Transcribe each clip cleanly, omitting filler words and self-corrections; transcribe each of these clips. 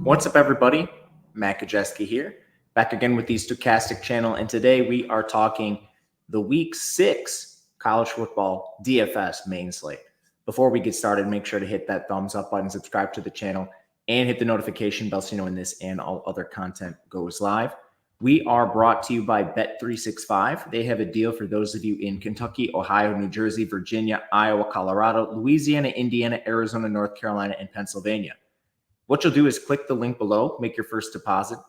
What's up, everybody? Matt Gajewski here, back again with the Stochastic channel, and today we are talking the Week 6 College Football DFS main slate. Before we get started, make sure to hit that thumbs up button, subscribe to the channel, and hit the notification bell so you know when this and all other content goes live. We are brought to you by Bet365. They have a deal for those of you in Kentucky, Ohio, New Jersey, Virginia, Iowa, Colorado, Louisiana, Indiana, Arizona, North Carolina, and Pennsylvania. What you'll do is click the link below, make your first deposit.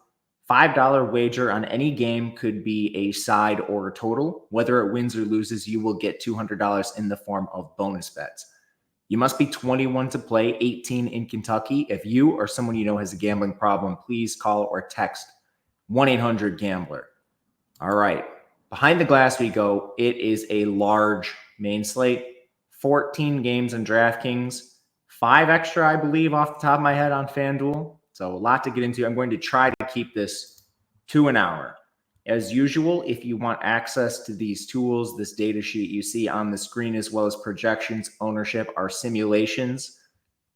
$5 wager on any game could be a side or a total. Whether it wins or loses, you will get $200 in the form of bonus bets. You must be 21 to play, 18 in Kentucky. If you or someone you know has a gambling problem, please call or text 1-800-GAMBLER. All right, behind the glass we go. It is a large main slate, 14 games in DraftKings. 5 extra, I believe, off the top of my head on FanDuel. So a lot to get into. I'm going to try to keep this to an hour. As usual, if you want access to these tools, this data sheet you see on the screen, as well as projections, ownership, our simulations,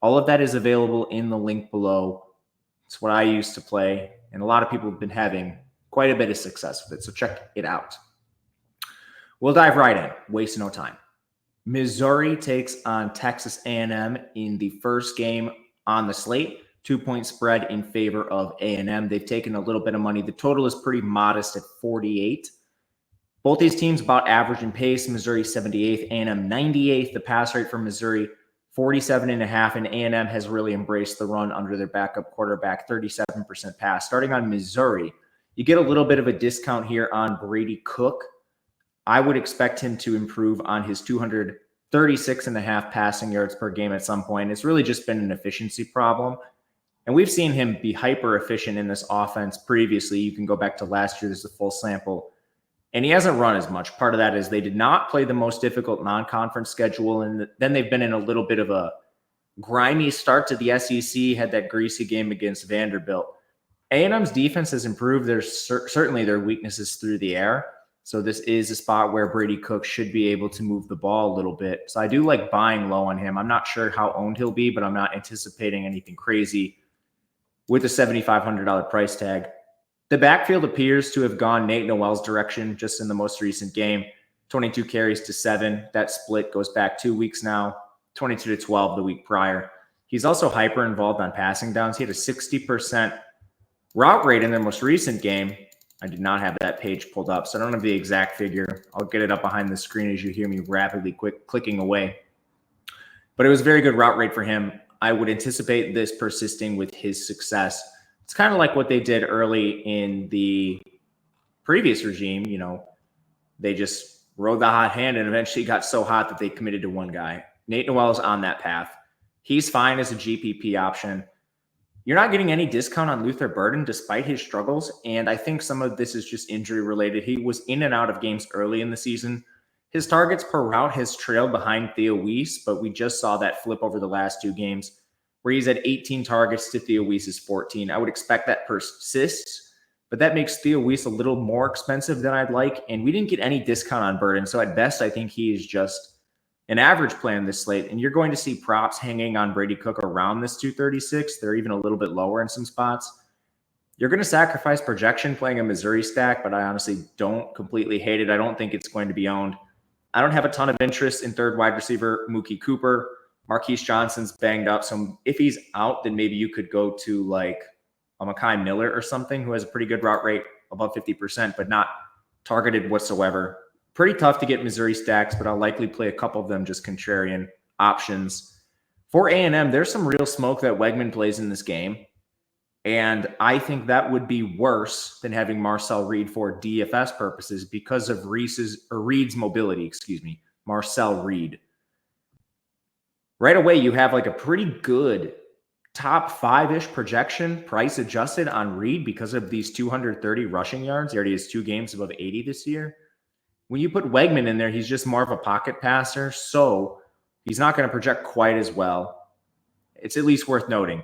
all of that is available in the link below. It's what I used to play, and a lot of people have been having quite a bit of success with it. So check it out. We'll dive right in, waste no time. Missouri takes on Texas A&M in the first game on the slate. 2-point spread in favor of A&M. They've taken a little bit of money. The total is pretty modest at 48. Both these teams about average in pace. Missouri 78th, A&M 98th. The pass rate for Missouri 47.5, and A&M has really embraced the run under their backup quarterback, 37% pass. Starting on Missouri, you get a little bit of a discount here on Brady Cook. I would expect him to improve on his 236.5 passing yards per game at some point. It's really just been an efficiency problem. And we've seen him be hyper efficient in this offense previously. You can go back to last year. There's a full sample. And he hasn't run as much. Part of that is they did not play the most difficult non-conference schedule. And then they've been in a little bit of a grimy start to the SEC, had that greasy game against Vanderbilt. A&M's defense has improved. There's certainly their weaknesses through the air. So this is a spot where Brady Cook should be able to move the ball a little bit. So I do like buying low on him. I'm not sure how owned he'll be, but I'm not anticipating anything crazy with a $7,500 price tag. The backfield appears to have gone Nate Noel's direction just in the most recent game. 22 carries to 7. That split goes back 2 weeks now, 22 to 12 the week prior. He's also hyper involved on passing downs. He had a 60% route rate in their most recent game. I did not have that page pulled up, so I don't have the exact figure. I'll get it up behind the screen as you hear me rapidly clicking away. But it was a very good route rate for him. I would anticipate this persisting with his success. It's kind of like what they did early in the previous regime. You know, they just rode the hot hand and eventually got so hot that they committed to one guy. Nate Noel is on that path. He's fine as a GPP option. You're not getting any discount on Luther Burden despite his struggles, and I think some of this is just injury related. He was in and out of games early in the season. His targets per route has trailed behind Theo Weiss, but we just saw that flip over the last 2 games where he's at 18 targets to Theo Weiss's 14. I would expect that persists, but that makes Theo Weiss a little more expensive than I'd like, and we didn't get any discount on Burden, so at best I think he is just an average play on this slate, and you're going to see props hanging on Brady Cook around this 236. They're even a little bit lower in some spots. You're going to sacrifice projection playing a Missouri stack, but I honestly don't completely hate it. I don't think it's going to be owned. I don't have a ton of interest in third wide receiver Mookie Cooper. Marquise Johnson's banged up, so if he's out, then maybe you could go to like a Mekhi Miller or something who has a pretty good route rate, above 50%, but not targeted whatsoever. Pretty tough to get Missouri stacks, but I'll likely play a couple of them just contrarian options. For A&M, there's some real smoke that Weigman plays in this game, and I think that would be worse than having Marcel Reed for DFS purposes because of Reed's mobility, Marcel Reed. Right away, you have like a pretty good top 5-ish projection price adjusted on Reed because of these 230 rushing yards. He already has 2 games above 80 this year. When you put Weigman in there, he's just more of a pocket passer, so he's not going to project quite as well. It's at least worth noting.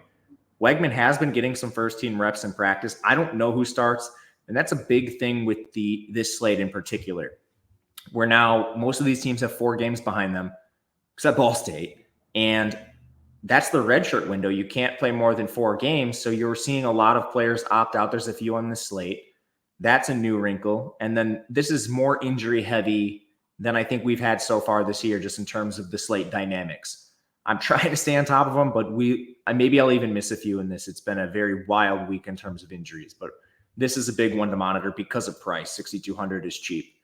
Weigman has been getting some first-team reps in practice. I don't know who starts, and that's a big thing with this slate in particular, where now most of these teams have 4 games behind them, except Ball State, and that's the redshirt window. You can't play more than 4 games. So you're seeing a lot of players opt out. There's a few on the slate. That's a new wrinkle. And then this is more injury heavy than I think we've had so far this year, just in terms of the slate dynamics. I'm trying to stay on top of them, but maybe I'll even miss a few in this. It's been a very wild week in terms of injuries, but this is a big one to monitor because of price. 6,200 is cheap.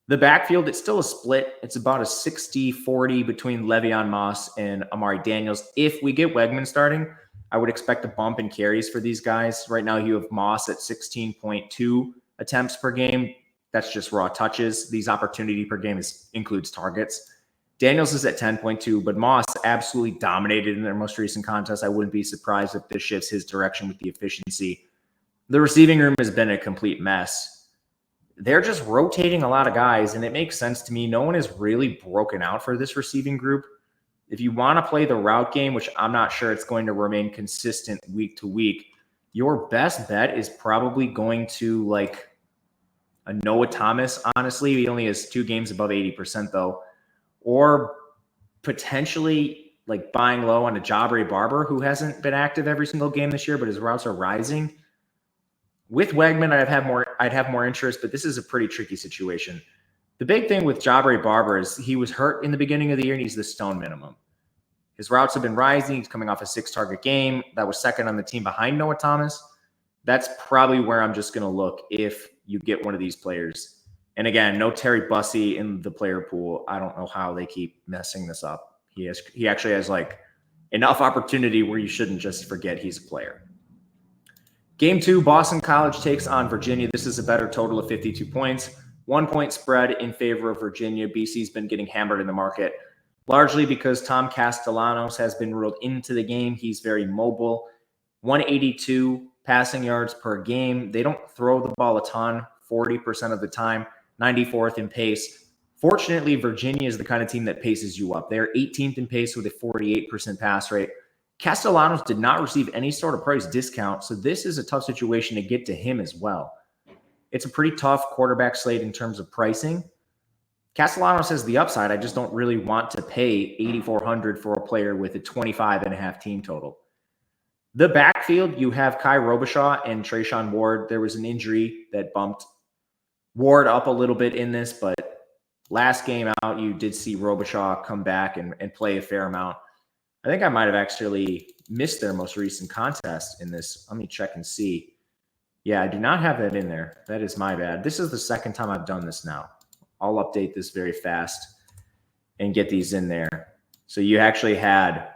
The backfield, it's still a split. It's about a 60-40 between Le'Veon Moss and Amari Daniels. If we get Wegman starting, I would expect a bump in carries for these guys. Right now, you have Moss at 16.2 attempts per game. That's just raw touches. These opportunity per game includes targets. Daniels is at 10.2, but Moss absolutely dominated in their most recent contest. I wouldn't be surprised if this shifts his direction with the efficiency. The receiving room has been a complete mess. They're just rotating a lot of guys, and it makes sense to me. No one is really broken out for this receiving group. If you want to play the route game, which I'm not sure it's going to remain consistent week to week, your best bet is probably going to like a Noah Thomas, honestly. He only has 2 games above 80% though. Or potentially like buying low on a Jabari Barber, who hasn't been active every single game this year, but his routes are rising. With Wegman, I'd have more interest, but this is a pretty tricky situation. The big thing with Jabari Barber is he was hurt in the beginning of the year, and he's the stone minimum. His routes have been rising. He's coming off a 6-target game. That was second on the team behind Noah Thomas. That's probably where I'm just going to look if you get one of these players. And again, no Terry Bussey in the player pool. I don't know how they keep messing this up. He actually has like enough opportunity where you shouldn't just forget he's a player. Game 2, Boston College takes on Virginia. This is a better total of 52 points. 1-point spread in favor of Virginia. BC's been getting hammered in the market, largely because Tom Castellanos has been ruled into the game. He's very mobile. 182 passing yards per game. They don't throw the ball a ton, 40% of the time, 94th in pace. Fortunately, Virginia is the kind of team that paces you up. They're 18th in pace with a 48% pass rate. Castellanos did not receive any sort of price discount, so this is a tough situation to get to him as well. It's a pretty tough quarterback slate in terms of pricing. Castellanos has the upside. I just don't really want to pay $8,400 for a player with a 25.5 team total. The backfield, you have Kai Robichaud and Treshaun Ward. There was an injury that bumped Ward up a little bit in this, but last game out, you did see Robichaud come back and play a fair amount. I think I might have actually missed their most recent contest in this. Let me check and see. Yeah, I do not have that in there. That is my bad. This is the second time I've done this now. I'll update this very fast and get these in there. So you actually had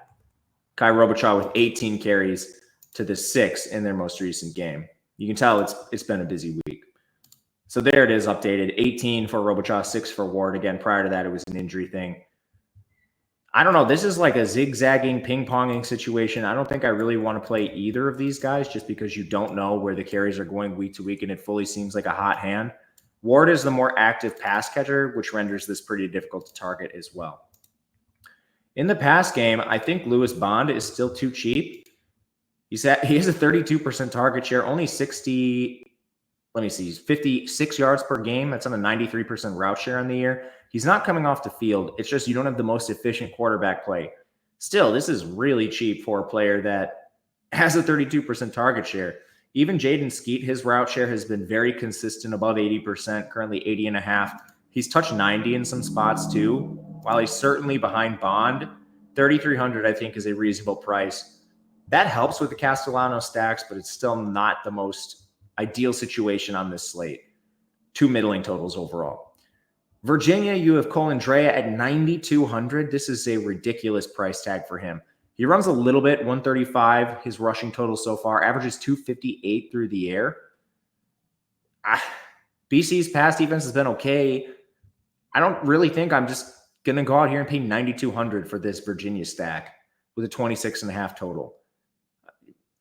Kai Robichaud with 18 carries to the 6 in their most recent game. You can tell it's been a busy week. So there it is, updated. 18 for Robichaud, 6 for Ward. Again, prior to that, it was an injury thing. I don't know. This is like a zigzagging, ping-ponging situation. I don't think I really want to play either of these guys just because you don't know where the carries are going week to week, and it fully seems like a hot hand. Ward is the more active pass catcher, which renders this pretty difficult to target as well. In the pass game, I think Lewis Bond is still too cheap. He has a 32% target share, only 56 yards per game. That's on a 93% route share on the year. He's not coming off the field. It's just you don't have the most efficient quarterback play. Still, this is really cheap for a player that has a 32% target share. Even Jaden Skeet, his route share has been very consistent, above 80%, currently 80.5. He's touched 90 in some spots too. While he's certainly behind Bond, 3,300 I think is a reasonable price. That helps with the Castellanos stacks, but it's still not the most ideal situation on this slate. 2 middling totals overall. Virginia, you have Colin Drea at 9,200. This is a ridiculous price tag for him. He runs a little bit, 135. His rushing total so far averages 258 through the air. BC's pass defense has been okay. I don't really think I'm just going to go out here and pay 9,200 for this Virginia stack with a 26.5 total.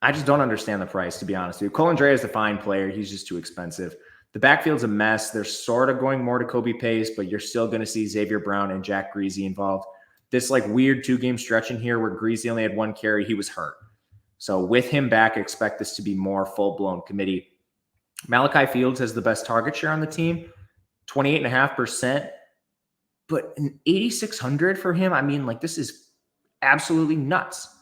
I just don't understand the price, to be honest with you. Colin Drea is a fine player. He's just too expensive. The backfield's a mess. They're sort of going more to Kobe Pace, but you're still going to see Xavier Brown and Jack Greasy involved. This like weird 2-game stretch in here where Greasy only had 1 carry, he was hurt. So with him back, I expect this to be more full-blown committee. Malachi Fields has the best target share on the team, 28.5%. But an 8,600 for him, I mean, like this is Absolutely nuts.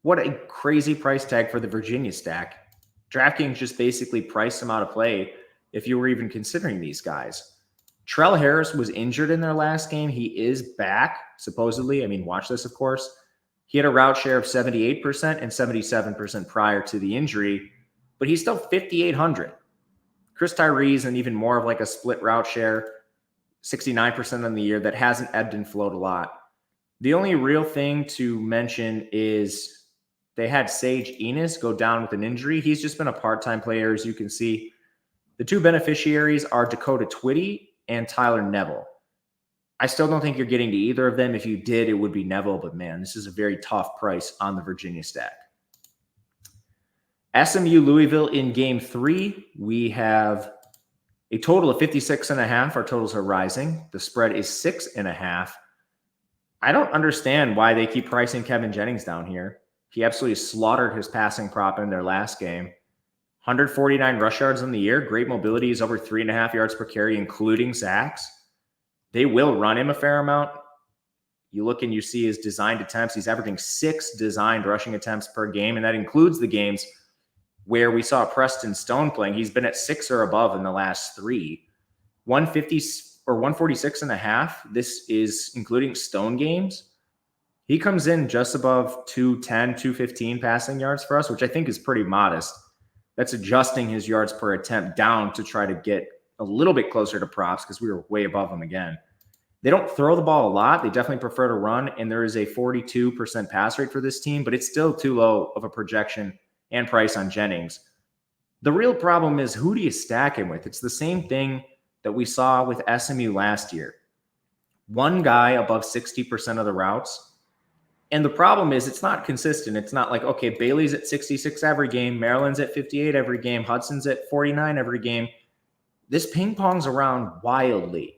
What a crazy price tag for the Virginia stack. DraftKings just basically priced him out of play if you were even considering these guys. Trell Harris was injured in their last game. He is back, supposedly. I mean, watch this, of course. He had a route share of 78% and 77% prior to the injury, but he's still 5,800. Chris Tyree's and even more of like a split route share, 69% on the year that hasn't ebbed and flowed a lot. The only real thing to mention is they had Sage Enos go down with an injury. He's just been a part-time player, as you can see. The two beneficiaries are Dakota Twitty and Tyler Neville. I still don't think you're getting to either of them. If you did, it would be Neville, but man, this is a very tough price on the Virginia stack. SMU Louisville in game 3, we have a total of 56.5. Our totals are rising. The spread is 6.5. I don't understand why they keep pricing Kevin Jennings down here. He absolutely slaughtered his passing prop in their last game. 149 rush yards in the year. Great mobility. Is over 3.5 yards per carry, including sacks. They will run him a fair amount. You look and you see his designed attempts. He's averaging 6 designed rushing attempts per game, and that includes the games where we saw Preston Stone playing. He's been at 6 or above in the last 3. 150 or 146.5. This is including Stone games. He comes in just above 210, 215 passing yards for us, which I think is pretty modest. That's adjusting his yards per attempt down to try to get a little bit closer to props because we were way above them again. They don't throw the ball a lot. They definitely prefer to run, and there is a 42% pass rate for this team, but it's still too low of a projection and price on Jennings. The real problem is, who do you stack him with? It's the same thing that we saw with SMU last year. One guy above 60% of the routes. And the problem is, it's not consistent. It's not like, okay, Bailey's at 66 every game, Maryland's at 58 every game, Hudson's at 49 every game. This ping pongs around wildly.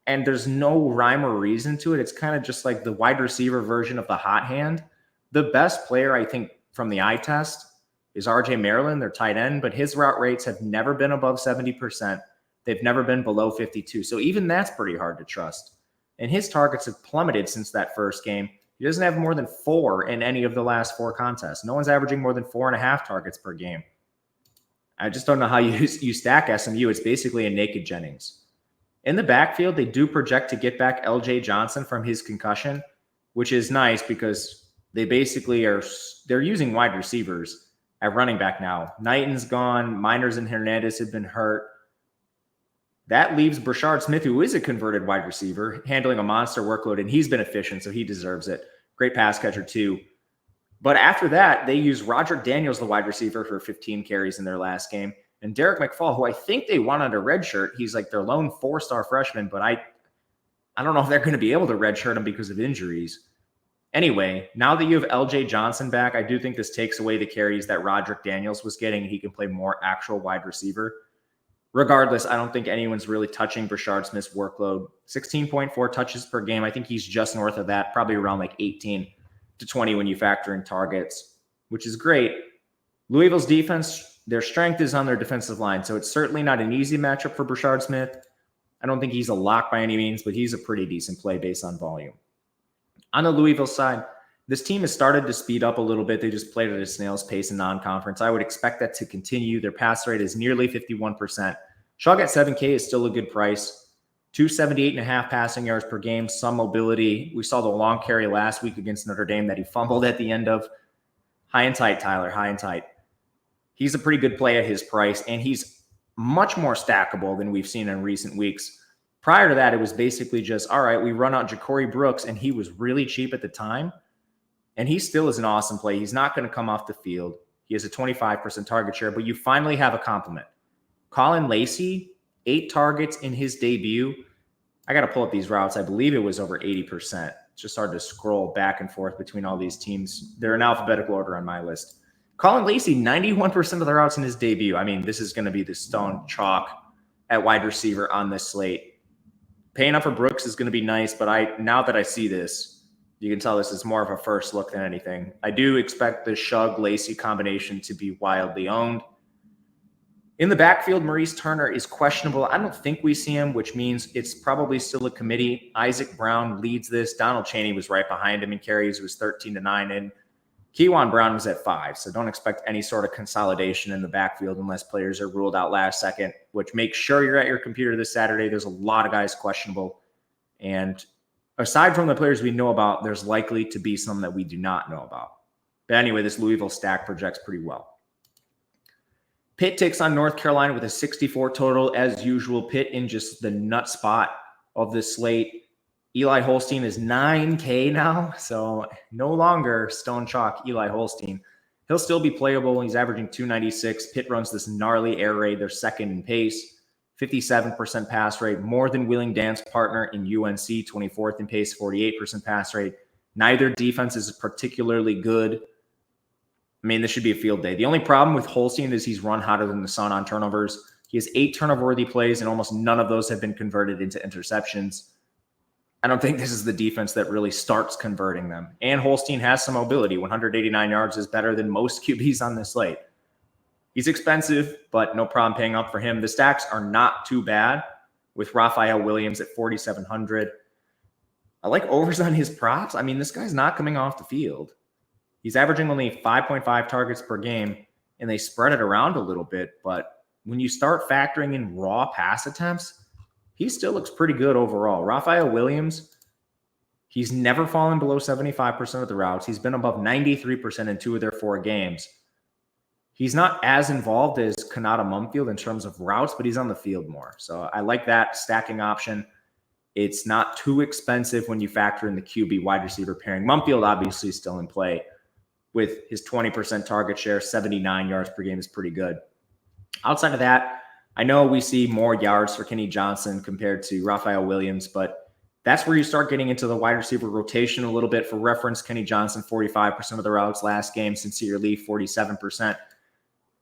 And there's no rhyme or reason to it. It's kind of just like the wide receiver version of the hot hand. The best player, I think, from the eye test is RJ Maryland, their tight end, but his route rates have never been above 70%. They've never been below 52. So even that's pretty hard to trust. And his targets have plummeted since that first game. He doesn't have more than 4 in any of the last 4 contests. No one's averaging more than 4.5 targets per game. I just don't know how you stack SMU. It's basically a naked Jennings. In the backfield, they do project to get back LJ Johnson from his concussion, which is nice because they basically they're using wide receivers at running back now. Knighton's gone. Miners and Hernandez have been hurt. That leaves Brashard Smith, who is a converted wide receiver, handling a monster workload, and he's been efficient, so he deserves it. Great pass catcher, too. But after that, they use Roderick Daniels, the wide receiver, for 15 carries in their last game. And Derek McFall, who I think they want under redshirt, he's like their lone 4-star freshman, but I don't know if they're going to be able to redshirt him because of injuries. Anyway, now that you have LJ Johnson back, I do think this takes away the carries that Roderick Daniels was getting, and he can play more actual wide receiver. Regardless, I don't think anyone's really touching Brashard Smith's workload. 16.4 touches per game. I think he's just north of that, probably around like 18 to 20 when you factor in targets, which is great. Louisville's defense, their strength is on their defensive line, so it's certainly not an easy matchup for Brashard Smith. I don't think he's a lock by any means, but he's a pretty decent play based on volume. On the Louisville side, this team has started to speed up a little bit. They just played at a snail's pace in non-conference. I would expect that to continue. Their pass rate is nearly 51%. Shug at 7K is still a good price. 278.5 passing yards per game, some mobility. We saw the long carry last week against Notre Dame that he fumbled at the end of. High and tight, Tyler, high and tight. He's a pretty good play at his price, and he's much more stackable than we've seen in recent weeks. Prior to that, it was basically just, all right, we run out Ja'Cory Brooks, and he was really cheap at the time. And he still is an awesome play. He's not going to come off the field. He has a 25% target share, but you finally have a compliment. Colin Lacey, 8 targets in his debut. I got to pull up these routes. I believe it was over 80%. It's just hard to scroll back and forth between all these teams. They're in alphabetical order on my list. Colin Lacey, 91% of the routes in his debut. I mean, this is going to be the stone chalk at wide receiver on this slate. Paying up for Brooks is going to be nice, but now that I see this, you can tell this is more of a first look than anything. I do expect the Shug-Lacey combination to be wildly owned. In the backfield, Maurice Turner is questionable. I don't think we see him, which means it's probably still a committee. Isaac Brown leads this. Donald Chaney was right behind him in carries. It was 13-9. And Kewan Brown was at 5. So don't expect any sort of consolidation in the backfield unless players are ruled out last second, which make sure you're at your computer this Saturday. There's a lot of guys questionable. And aside from the players we know about, there's likely to be some that we do not know about. But anyway, this Louisville stack projects pretty well. Pitt takes on North Carolina with a 64 total. As usual, Pitt in just the nut spot of this slate. Eli Holstein is 9K now, so no longer stone chalk Eli Holstein. He'll still be playable. He's averaging 296. Pitt runs this gnarly air raid. They're second in pace, 57% pass rate, more than Wheeling Dan's partner in UNC, 24th in pace, 48% pass rate. Neither defense is particularly good. I mean, this should be a field day. The only problem with Holstein is he's run hotter than the sun on turnovers. He has 8 turnover-worthy plays, and almost none of those have been converted into interceptions. I don't think this is the defense that really starts converting them. And Holstein has some mobility. 189 yards is better than most QBs on this slate. He's expensive, but no problem paying up for him. The stacks are not too bad with Raphael Williams at 4,700. I like overs on his props. I mean, this guy's not coming off the field. He's averaging only 5.5 targets per game, and they spread it around a little bit. But when you start factoring in raw pass attempts, he still looks pretty good overall. Raphael Williams, he's never fallen below 75% of the routes. He's been above 93% in 2 of their 4 games. He's not as involved as Kanata Mumfield in terms of routes, but he's on the field more. So I like that stacking option. It's not too expensive when you factor in the QB wide receiver pairing. Mumfield obviously still in play. With his 20% target share, 79 yards per game is pretty good. Outside of that, I know we see more yards for Kenny Johnson compared to Raphael Williams, but that's where you start getting into the wide receiver rotation a little bit. For reference, Kenny Johnson, 45% of the routes last game, Sincere Lee, 47%.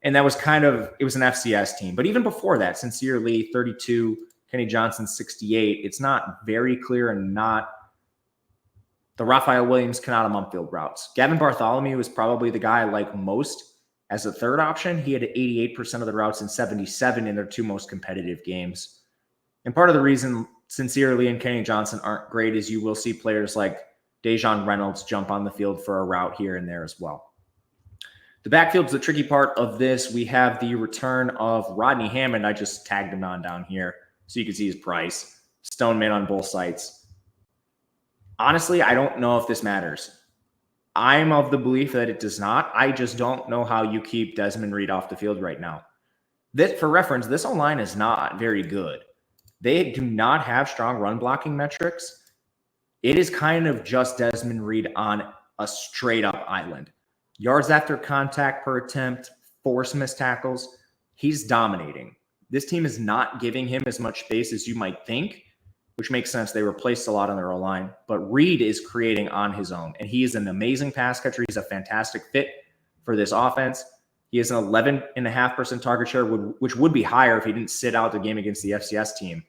And that was it was an FCS team. But even before that, Sincere Lee, 32, Kenny Johnson, 68. It's not very clear and not the Raphael Williams, Kanata Mumfield routes. Gavin Bartholomew is probably the guy I like most as a third option. He had 88% of the routes and 77 in their 2 most competitive games. And part of the reason Sincerely and Kenny Johnson aren't great is you will see players like Dejon Reynolds jump on the field for a route here and there as well. The backfield's the tricky part of this. We have the return of Rodney Hammond. I just tagged him on down here so you can see his price. Stoneman on both sites. Honestly, I don't know if this matters. I'm of the belief that it does not. I just don't know how you keep Desmond Reed off the field right now. For reference, this O-line is not very good. They do not have strong run blocking metrics. It is kind of just Desmond Reed on a straight up island. Yards after contact per attempt, force missed tackles. He's dominating. This team is not giving him as much space as you might think, which makes sense. They replaced a lot on their O-line, but Reed is creating on his own, and he is an amazing pass catcher. He's a fantastic fit for this offense. He has an 11.5% target share, which would be higher if he didn't sit out the game against the FCS team.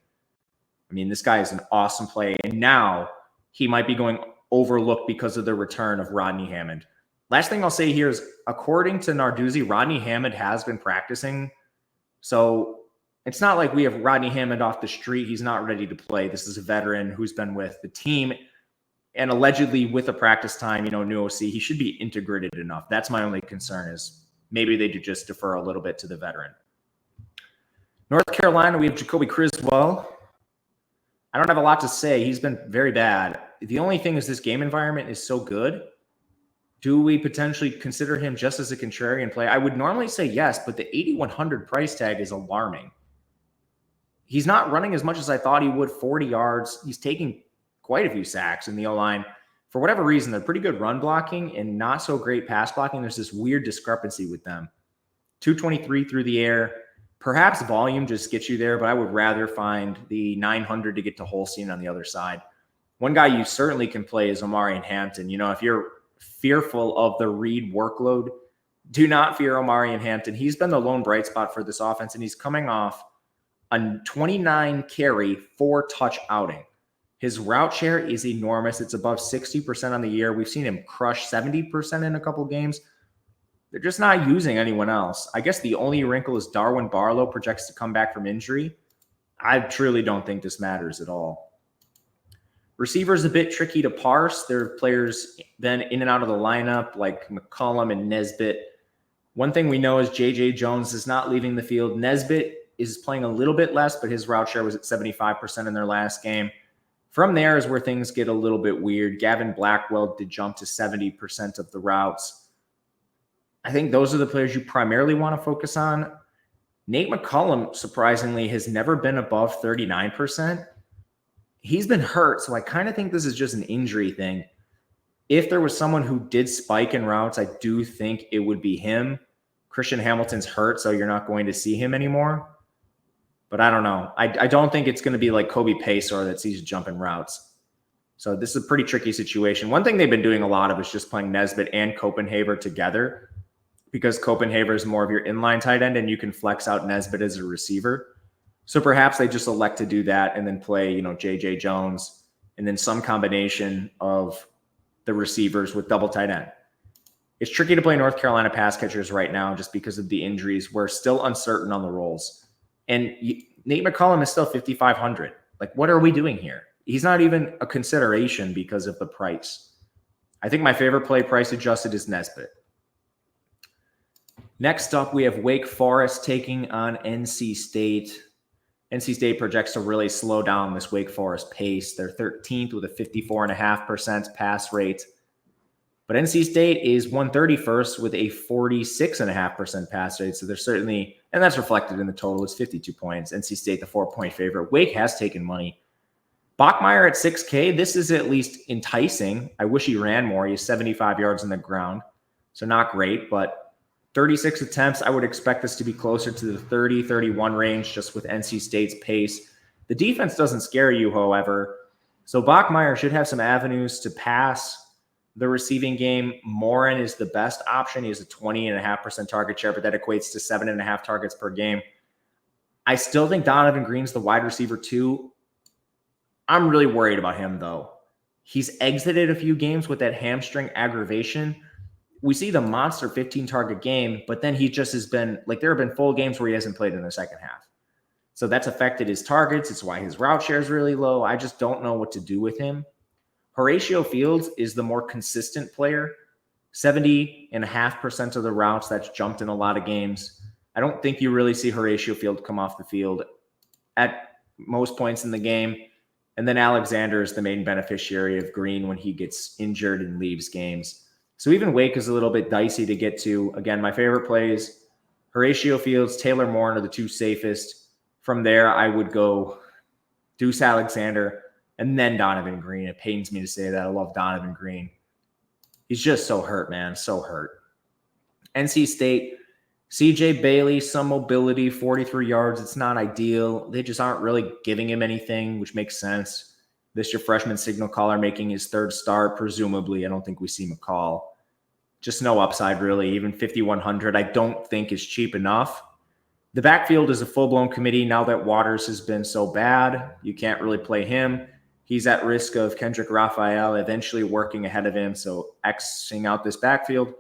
I mean, this guy is an awesome play, and now he might be going overlooked because of the return of Rodney Hammond. Last thing I'll say here is, according to Narduzzi, Rodney Hammond has been practicing, so it's not like we have Rodney Hammond off the street. He's not ready to play. This is a veteran who's been with the team and allegedly with a practice time, new OC. He should be integrated enough. That's my only concern is maybe they do just defer a little bit to the veteran. North Carolina, we have Jacoby Criswell. I don't have a lot to say. He's been very bad. The only thing is this game environment is so good. Do we potentially consider him just as a contrarian play? I would normally say yes, but the 8,100 price tag is alarming. He's not running as much as I thought he would, 40 yards. He's taking quite a few sacks in the O-line. For whatever reason, they're pretty good run blocking and not so great pass blocking. There's this weird discrepancy with them. 223 through the air. Perhaps volume just gets you there, but I would rather find the 900 to get to Holstein on the other side. One guy you certainly can play is Omarion Hampton. If you're fearful of the Reed workload, do not fear Omarion Hampton. He's been the lone bright spot for this offense, and he's coming off a 29 carry, 4 touch outing. His route share is enormous. It's above 60% on the year. We've seen him crush 70% in a couple games. They're just not using anyone else. I guess the only wrinkle is Darwin Barlow projects to come back from injury. I truly don't think this matters at all. Receivers a bit tricky to parse. There are players then in and out of the lineup like McCollum and Nesbitt. One thing we know is J.J. Jones is not leaving the field. Nesbitt is playing a little bit less, but his route share was at 75% in their last game. From there is where things get a little bit weird. Gavin Blackwell did jump to 70% of the routes. I think those are the players you primarily want to focus on. Nate McCollum, surprisingly, has never been above 39%. He's been hurt, so I kind of think this is just an injury thing. If there was someone who did spike in routes, I do think it would be him. Christian Hamilton's hurt, so you're not going to see him anymore. But I don't know. I don't think it's going to be like Kobe Paysor that sees jumping routes. So this is a pretty tricky situation. One thing they've been doing a lot of is just playing Nesbitt and Copenhaver together, because Copenhaver is more of your inline tight end and you can flex out Nesbitt as a receiver. So perhaps they just elect to do that and then play, J.J. Jones and then some combination of the receivers with double tight end. It's tricky to play North Carolina pass catchers right now just because of the injuries. We're still uncertain on the roles. And Nate McCollum is still 5,500. Like, what are we doing here? He's not even a consideration because of the price. I think my favorite play price adjusted is Nesbitt. Next up, we have Wake Forest taking on NC State. NC State projects to really slow down this Wake Forest pace. They're 13th with a 54.5% pass rate. But NC State is 131st with a 46.5% pass rate. So they're certainly, and that's reflected in the total, it's 52 points. NC State, the 4-point favorite. Wake has taken money. Bachmeier at 6K, this is at least enticing. I wish he ran more. He has 75 yards on the ground. So not great, but 36 attempts, I would expect this to be closer to the 30-31 range just with NC State's pace. The defense doesn't scare you, however. So Bachmeier should have some avenues to pass the receiving game. Morin is the best option. He has a 20.5% target share, but that equates to 7.5 targets per game. I still think Donovan Green's the wide receiver too. I'm really worried about him, though. He's exited a few games with that hamstring aggravation. We see the monster 15-target game, but then he just has been, like, there have been full games where he hasn't played in the second half. So that's affected his targets. It's why his route share is really low. I just don't know what to do with him. Horatio Fields is the more consistent player. 70.5% of the routes, that's jumped in a lot of games. I don't think you really see Horatio Field come off the field at most points in the game. And then Alexander is the main beneficiary of Green when he gets injured and leaves games. So even Wake is a little bit dicey to get to. Again, my favorite plays, Horatio Fields, Taylor Morin are the two safest. From there, I would go Deuce Alexander and then Donovan Green. It pains me to say that. I love Donovan Green. He's just so hurt, man. So hurt. NC State, CJ Bailey, some mobility, 43 yards. It's not ideal. They just aren't really giving him anything, which makes sense. This your freshman signal caller making his third start, presumably. I don't think we see McCall. Just no upside, really. Even 5,100, I don't think is cheap enough. The backfield is a full-blown committee now that Waters has been so bad. You can't really play him. He's at risk of Kendrick Raphael eventually working ahead of him, so Xing out this backfield.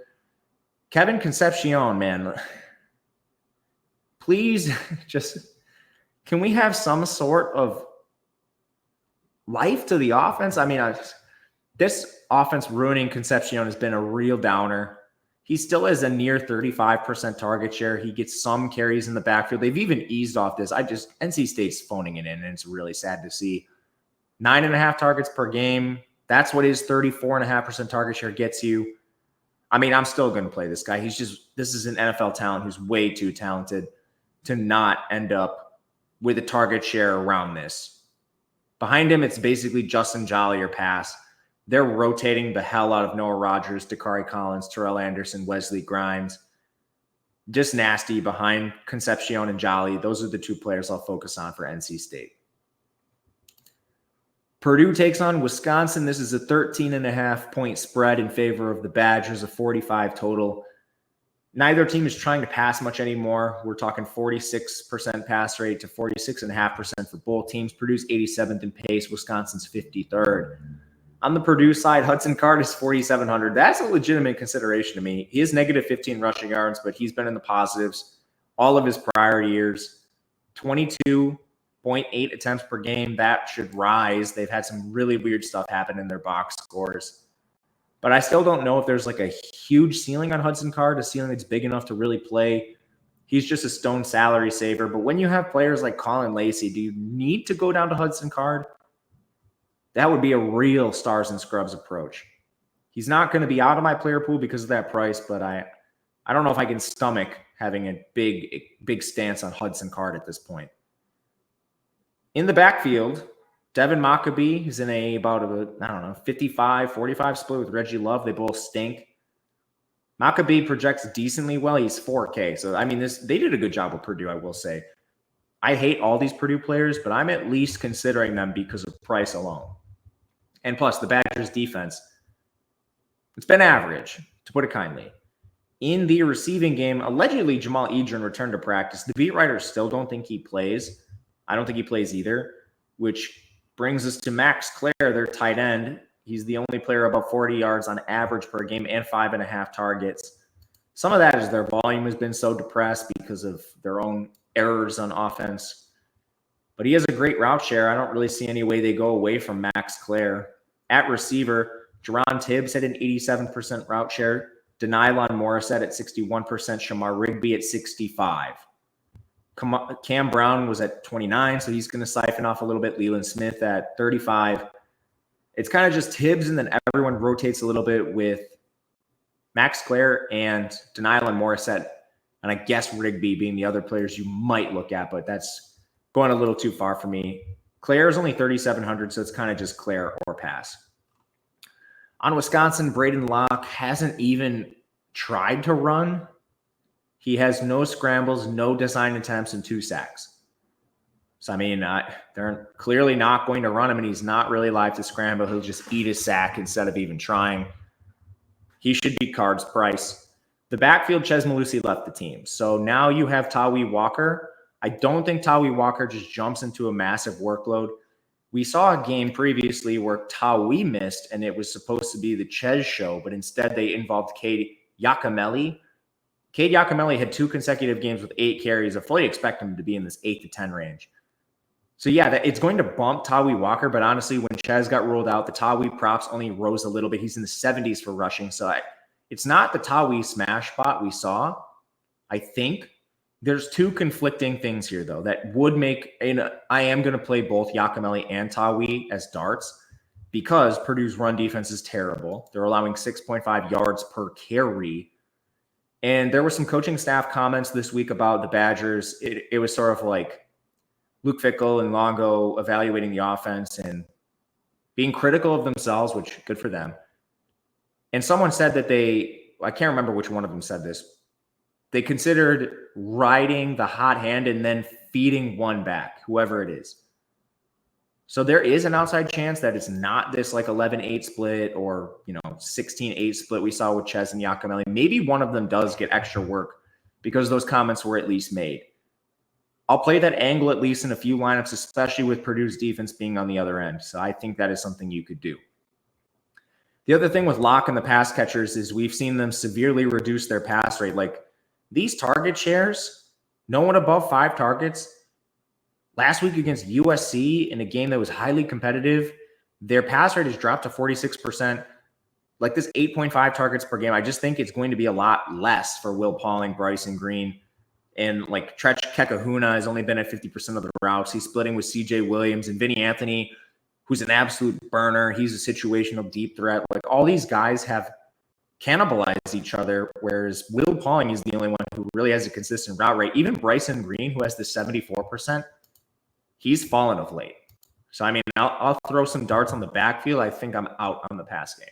Kevin Concepcion, man. Please, can we have some sort of life to the offense? I mean, this offense ruining Concepcion has been a real downer. He still has a near 35% target share. He gets some carries in the backfield. They've even eased off this. NC State's phoning it in, and it's really sad to see. 9.5 targets per game. That's what his 34.5% target share gets you. I mean, I'm still going to play this guy. this is an NFL talent who's way too talented to not end up with a target share around this. Behind him, it's basically Justin Jolly or pass. They're rotating the hell out of Noah Rogers, Dakari Collins, Terrell Anderson, Wesley Grimes. Just nasty behind Concepcion and Jolly. Those are the two players I'll focus on for NC State. Purdue takes on Wisconsin. This is a 13.5-point spread in favor of the Badgers, a 45 total. Neither team is trying to pass much anymore. We're talking 46% pass rate to 46.5% for both teams. Purdue's 87th in pace. Wisconsin's 53rd. On the Purdue side, Hudson Card is 4,700. That's a legitimate consideration to me. He is negative 15 rushing yards, but he's been in the positives all of his prior years. 22.8 attempts per game. That should rise. They've had some really weird stuff happen in their box scores. But I still don't know if there's like a huge ceiling on Hudson Card, a ceiling that's big enough to really play. He's just a stone salary saver. But when you have players like Colin Lacey, do you need to go down to Hudson Card? That would be a real stars and scrubs approach. He's not going to be out of my player pool because of that price, but I don't know if I can stomach having a big stance on Hudson Card at this point. In the backfield, Devin Maccabee is in about a 55-45 split with Reggie Love. They both stink. Maccabee projects decently well. He's 4K. So, they did a good job with Purdue, I will say. I hate all these Purdue players, but I'm at least considering them because of price alone. And plus, the Badgers' defense, it's been average, to put it kindly. In the receiving game, allegedly Jamal Edrin returned to practice. The beat writers still don't think he plays. I don't think he plays either, which brings us to Max Clare, their tight end. He's the only player above 40 yards on average per game and 5.5 targets. Some of that is their volume has been so depressed because of their own errors on offense. But he has a great route share. I don't really see any way they go away from Max Clare. At receiver, Jerron Tibbs had an 87% route share. Denylon Morissette at 61%. Shamar Rigby at 65%. Cam Brown was at 29%, so he's going to siphon off a little bit. Leland Smith at 35%. It's kind of just Tibbs, and then everyone rotates a little bit with Max Clare and Denylon Morissette, and I guess Rigby being the other players you might look at, but that's going a little too far for me. Clare is only 3,700, so it's kind of just Clare or pass. On Wisconsin, Braden Locke hasn't even tried to run. He has no scrambles, no design attempts, and 2 sacks. So, they're clearly not going to run him, and he's not really live to scramble. He'll just eat a sack instead of even trying. He should be Card's price. The backfield, Ches Malusi left the team. So now you have Tawi Walker. I don't think Tawi Walker just jumps into a massive workload. We saw a game previously where Tawi missed, and it was supposed to be the Ches show, but instead they involved Cade Yakimelli. Cade Yakimelli had 2 consecutive games with 8 carries. I fully expect him to be in this 8 to 10 range. So, it's going to bump Tawi Walker, but honestly, when Ches got ruled out, the Tawi props only rose a little bit. He's in the 70s for rushing. So, it's not the Tawi smash spot we saw. I think there's 2 conflicting things here, though, that would make I am going to play both Yakimelli and Tawi as darts because Purdue's run defense is terrible. They're allowing 6.5 yards per carry. And there were some coaching staff comments this week about the Badgers. It was sort of like Luke Fickell and Longo evaluating the offense and being critical of themselves, which good for them. And someone said that I can't remember which one of them said this. They considered riding the hot hand and then feeding one back, whoever it is. So there is an outside chance that it's not this like 11-8 split or, 16-8 split we saw with Ches and Yakimelli. Maybe one of them does get extra work because those comments were at least made. I'll play that angle at least in a few lineups, especially with Purdue's defense being on the other end. So I think that is something you could do. The other thing with Locke and the pass catchers is we've seen them severely reduce their pass rate. Like these target shares, no one above 5 targets. Last week against USC in a game that was highly competitive, their pass rate has dropped to 46%. Like this 8.5 targets per game, I just think it's going to be a lot less for Will Pauling, Bryson Green. And like Trech Kekahuna has only been at 50% of the routes. He's splitting with CJ Williams and Vinny Anthony, who's an absolute burner. He's a situational deep threat. Like all these guys have cannibalized each other, whereas Will Pauling is the only one who really has a consistent route rate. Even Bryson Green, who has the 74%, he's fallen of late. So, I'll throw some darts on the backfield. I think I'm out on the pass game.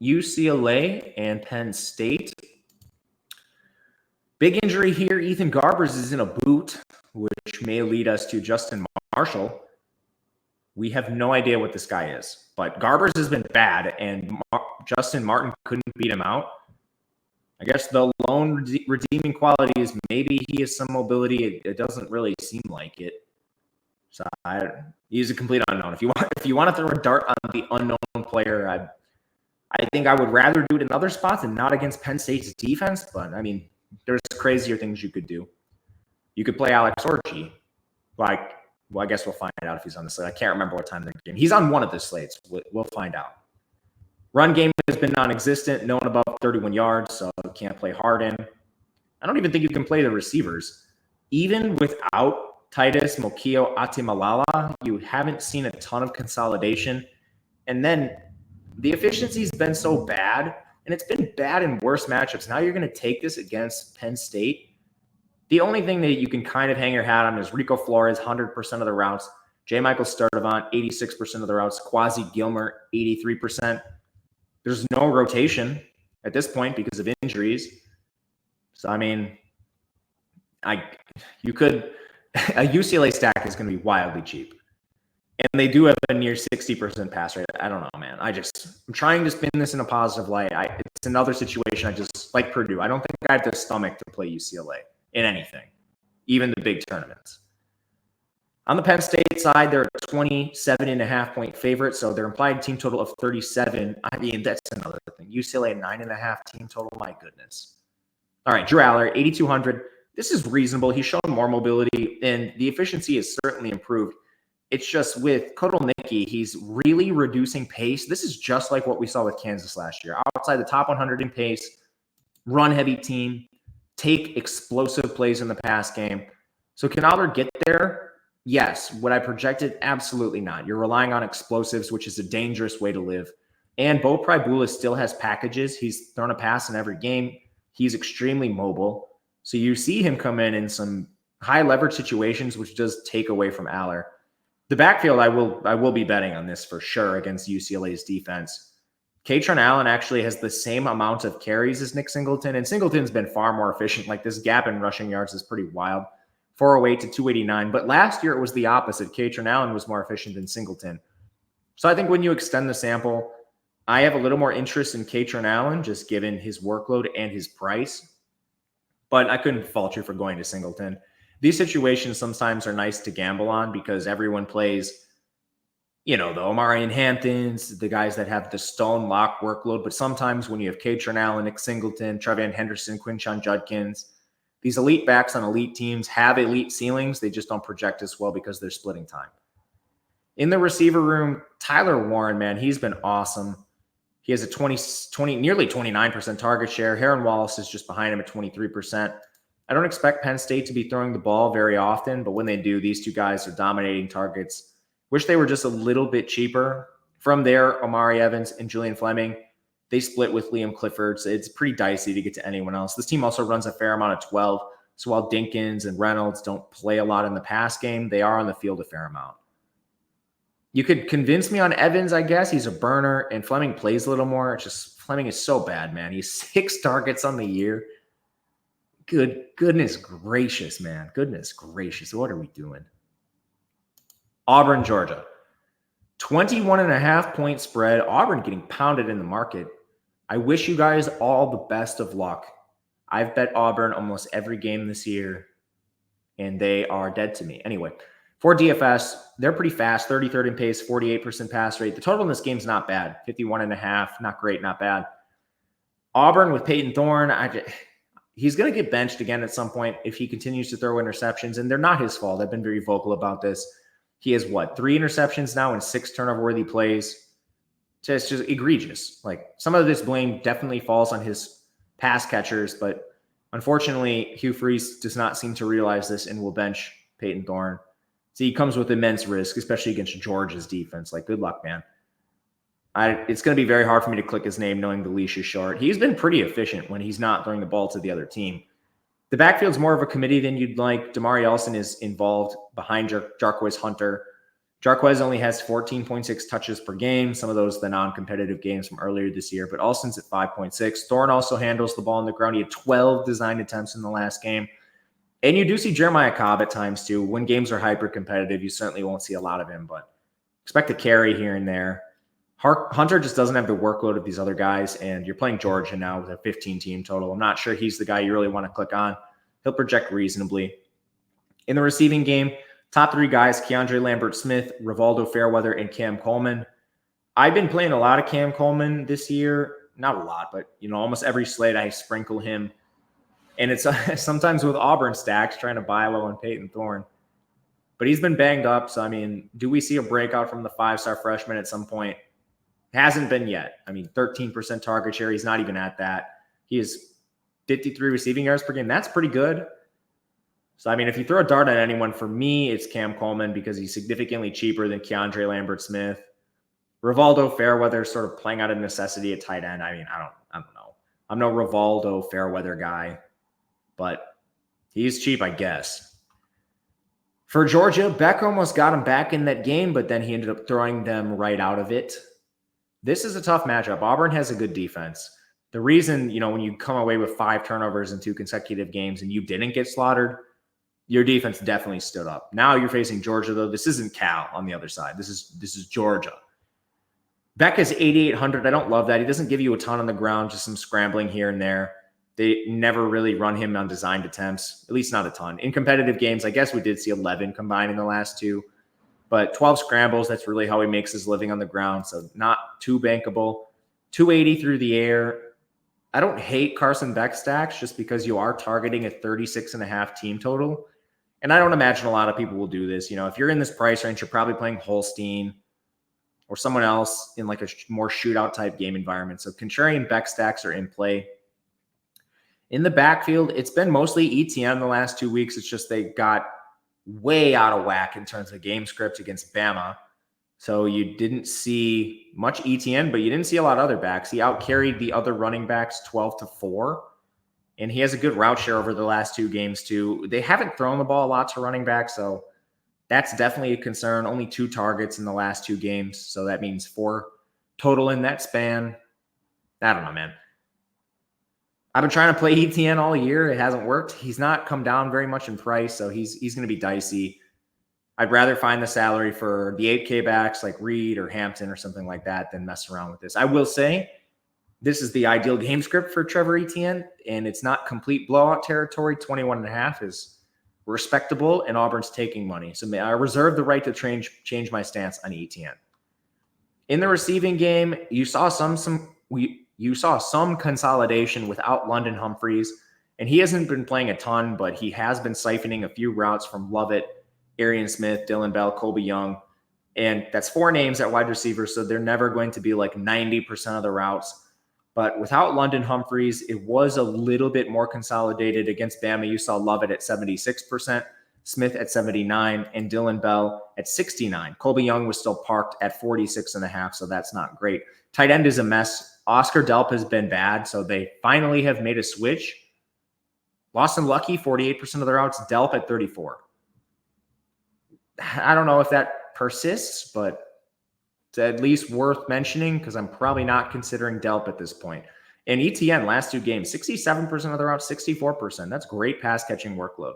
UCLA and Penn State. Big injury here. Ethan Garbers is in a boot, which may lead us to Justin Marshall. We have no idea what this guy is, but Garbers has been bad, and Justin Martin couldn't beat him out. I guess the lone redeeming quality is maybe he has some mobility. It doesn't really seem like it. So he's a complete unknown. If you want to throw a dart on the unknown player, I think I would rather do it in other spots and not against Penn State's defense. But I mean, there's crazier things you could do. You could play Alex Orji. Well, I guess we'll find out if he's on the slate. I can't remember what time they're game. He's on one of the slates. We'll find out. Run game has been non-existent. No one above 31 yards, so you can't play Harden. I don't even think you can play the receivers. Even without Titus Mokio Atimalala, you haven't seen a ton of consolidation. And then the efficiency's been so bad, and it's been bad in worse matchups. Now you're going to take this against Penn State. The only thing that you can kind of hang your hat on is Rico Flores, 100% of the routes. J. Michael Sturdivant, 86% of the routes. Quasi Gilmer, 83%. There's no rotation at this point because of injuries. So, I mean, a UCLA stack is going to be wildly cheap. And they do have a near 60% pass rate. I don't know, man. I'm trying to spin this in a positive light. It's another situation. I just like Purdue. I don't think I have the stomach to play UCLA in anything, even the big tournaments. On the Penn State side, they're a 27.5-point favorite, so their implied team total of 37. I mean, that's another thing. UCLA 9.5 team total. My goodness. All right, Drew Aller, 8,200. This is reasonable. He's shown more mobility, and the efficiency has certainly improved. It's just with Kotelnicki, he's really reducing pace. This is just like what we saw with Kansas last year. Outside the top 100 in pace, run-heavy team, take explosive plays in the pass game. So can Aller get there? Yes. Would I project it? Absolutely not. You're relying on explosives, which is a dangerous way to live. And Bo Pribula still has packages. He's thrown a pass in every game. He's extremely mobile. So you see him come in some high leverage situations, which does take away from Aller. The backfield, I will be betting on this for sure against UCLA's defense. Katron Allen actually has the same amount of carries as Nick Singleton, and Singleton's been far more efficient. Like, this gap in rushing yards is pretty wild, 408 to 289. But last year it was the opposite. Katron Allen was more efficient than Singleton. So I think when you extend the sample, I have a little more interest in Katron Allen, just given his workload and his price. But I couldn't fault you for going to Singleton. These situations sometimes are nice to gamble on because everyone plays, the Omarion Hamptons, the guys that have the stone lock workload. But sometimes when you have Katron Allen, Nick Singleton, Trevan Henderson, Quinshon Judkins, these elite backs on elite teams have elite ceilings. They just don't project as well because they're splitting time. In the receiver room, Tyler Warren, man, he's been awesome. He has a nearly 29% target share. Heron Wallace is just behind him at 23%. I don't expect Penn State to be throwing the ball very often, but when they do, these two guys are dominating targets. Wish they were just a little bit cheaper. From there, Omari Evans and Julian Fleming, they split with Liam Clifford, so it's pretty dicey to get to anyone else. This team also runs a fair amount of 12, so while Dinkins and Reynolds don't play a lot in the pass game, they are on the field a fair amount. You could convince me on Evans, I guess. He's a burner, and Fleming plays a little more. It's just Fleming is so bad, man. He's 6 targets on the year. Goodness gracious, man. Goodness gracious. What are we doing? Auburn, Georgia. 21.5-point spread. Auburn getting pounded in the market. I wish you guys all the best of luck. I've bet Auburn almost every game this year, and they are dead to me. Anyway, for DFS, they're pretty fast. 33rd in pace, 48% pass rate. The total in this game is not bad. 51.5. Not great, not bad. Auburn with Peyton Thorne, he's going to get benched again at some point if he continues to throw interceptions, and they're not his fault. I've been very vocal about this. He has, 3 interceptions now and 6 turnover-worthy plays. It's just egregious. Like, some of this blame definitely falls on his pass catchers, but unfortunately, Hugh Freeze does not seem to realize this and will bench Peyton Thorne. So he comes with immense risk, especially against Georgia's defense. Like, good luck, man. It's going to be very hard for me to click his name knowing the leash is short. He's been pretty efficient when he's not throwing the ball to the other team. The backfield's more of a committee than you'd like. Damari Ellison is involved behind Jarquez Hunter. Jarquez only has 14.6 touches per game. Some of those the non-competitive games from earlier this year, but Ellison's at 5.6. Thorne also handles the ball on the ground. He had 12 design attempts in the last game. And you do see Jeremiah Cobb at times too. When games are hyper-competitive, you certainly won't see a lot of him, but expect a carry here and there. Hunter just doesn't have the workload of these other guys, and you're playing Georgia now with a 15-team total. I'm not sure he's the guy you really want to click on. He'll project reasonably. In the receiving game, Top three guys, Keandre Lambert-Smith, Rivaldo Fairweather, and Cam Coleman. I've been playing a lot of Cam Coleman this year. Not a lot, but almost every slate I sprinkle him. And it's sometimes with Auburn stacks trying to buy low on Peyton Thorne. But he's been banged up. So, do we see a breakout from the 5-star freshman at some point? Hasn't been yet. 13% target share. He's not even at that. He has 53 receiving yards per game. That's pretty good. So, if you throw a dart at anyone, for me, it's Cam Coleman because he's significantly cheaper than Keandre Lambert-Smith. Rivaldo Fairweather sort of playing out of necessity at tight end. I don't know. I'm no Rivaldo Fairweather guy, but he's cheap, I guess. For Georgia, Beck almost got him back in that game, but then he ended up throwing them right out of it. This is a tough matchup. Auburn has a good defense. The reason, when you come away with 5 turnovers in 2 consecutive games and you didn't get slaughtered, your defense definitely stood up. Now you're facing Georgia, though. This isn't Cal on the other side. This is Georgia. Beck is 8,800. I don't love that. He doesn't give you a ton on the ground, just some scrambling here and there. They never really run him on designed attempts, at least not a ton. In competitive games, I guess we did see 11 combined in the last 2. But 12 scrambles, that's really how he makes his living on the ground. So not too bankable. 280 through the air. I don't hate Carson Beck stacks just because you are targeting a 36.5 team total. And I don't imagine a lot of people will do this. If you're in this price range, you're probably playing Holstein or someone else in like a more shootout type game environment. So contrarian Beck stacks are in play. In the backfield, it's been mostly ETN the last 2 weeks. It's just they got way out of whack in terms of game script against Bama. So you didn't see much ETN, but you didn't see a lot of other backs. He outcarried the other running backs 12-4. And he has a good route share over the last 2 games, too. They haven't thrown the ball a lot to running back, so that's definitely a concern. Only 2 targets in the last 2 games, so that means 4 total in that span. I don't know, man. I've been trying to play ETN all year. It hasn't worked. He's not come down very much in price, so he's going to be dicey. I'd rather find the salary for the 8K backs like Reed or Hampton or something like that than mess around with this. I will say this is the ideal game script for Trevor Etienne, and it's not complete blowout territory. 21.5 is respectable, and Auburn's taking money. So I reserve the right to change my stance on Etienne. In the receiving game, you saw some consolidation without London Humphreys, and he hasn't been playing a ton, but he has been siphoning a few routes from Lovett, Arian Smith, Dylan Bell, Colby Young, and that's 4 names at wide receiver, so they're never going to be like 90% of the routes. But without London Humphreys, it was a little bit more consolidated. Against Bama, you saw Lovett at 76%, Smith at 79%, and Dylan Bell at 69%. Colby Young was still parked at 46.5%, so that's not great. Tight end is a mess. Oscar Delp has been bad, so they finally have made a switch. Lawson Lucky, 48% of the routes, Delp at 34%. I don't know if that persists, but it's at least worth mentioning because I'm probably not considering Delp at this point. And ETN, last 2 games, 67% of the routes, 64%. That's great pass catching workload.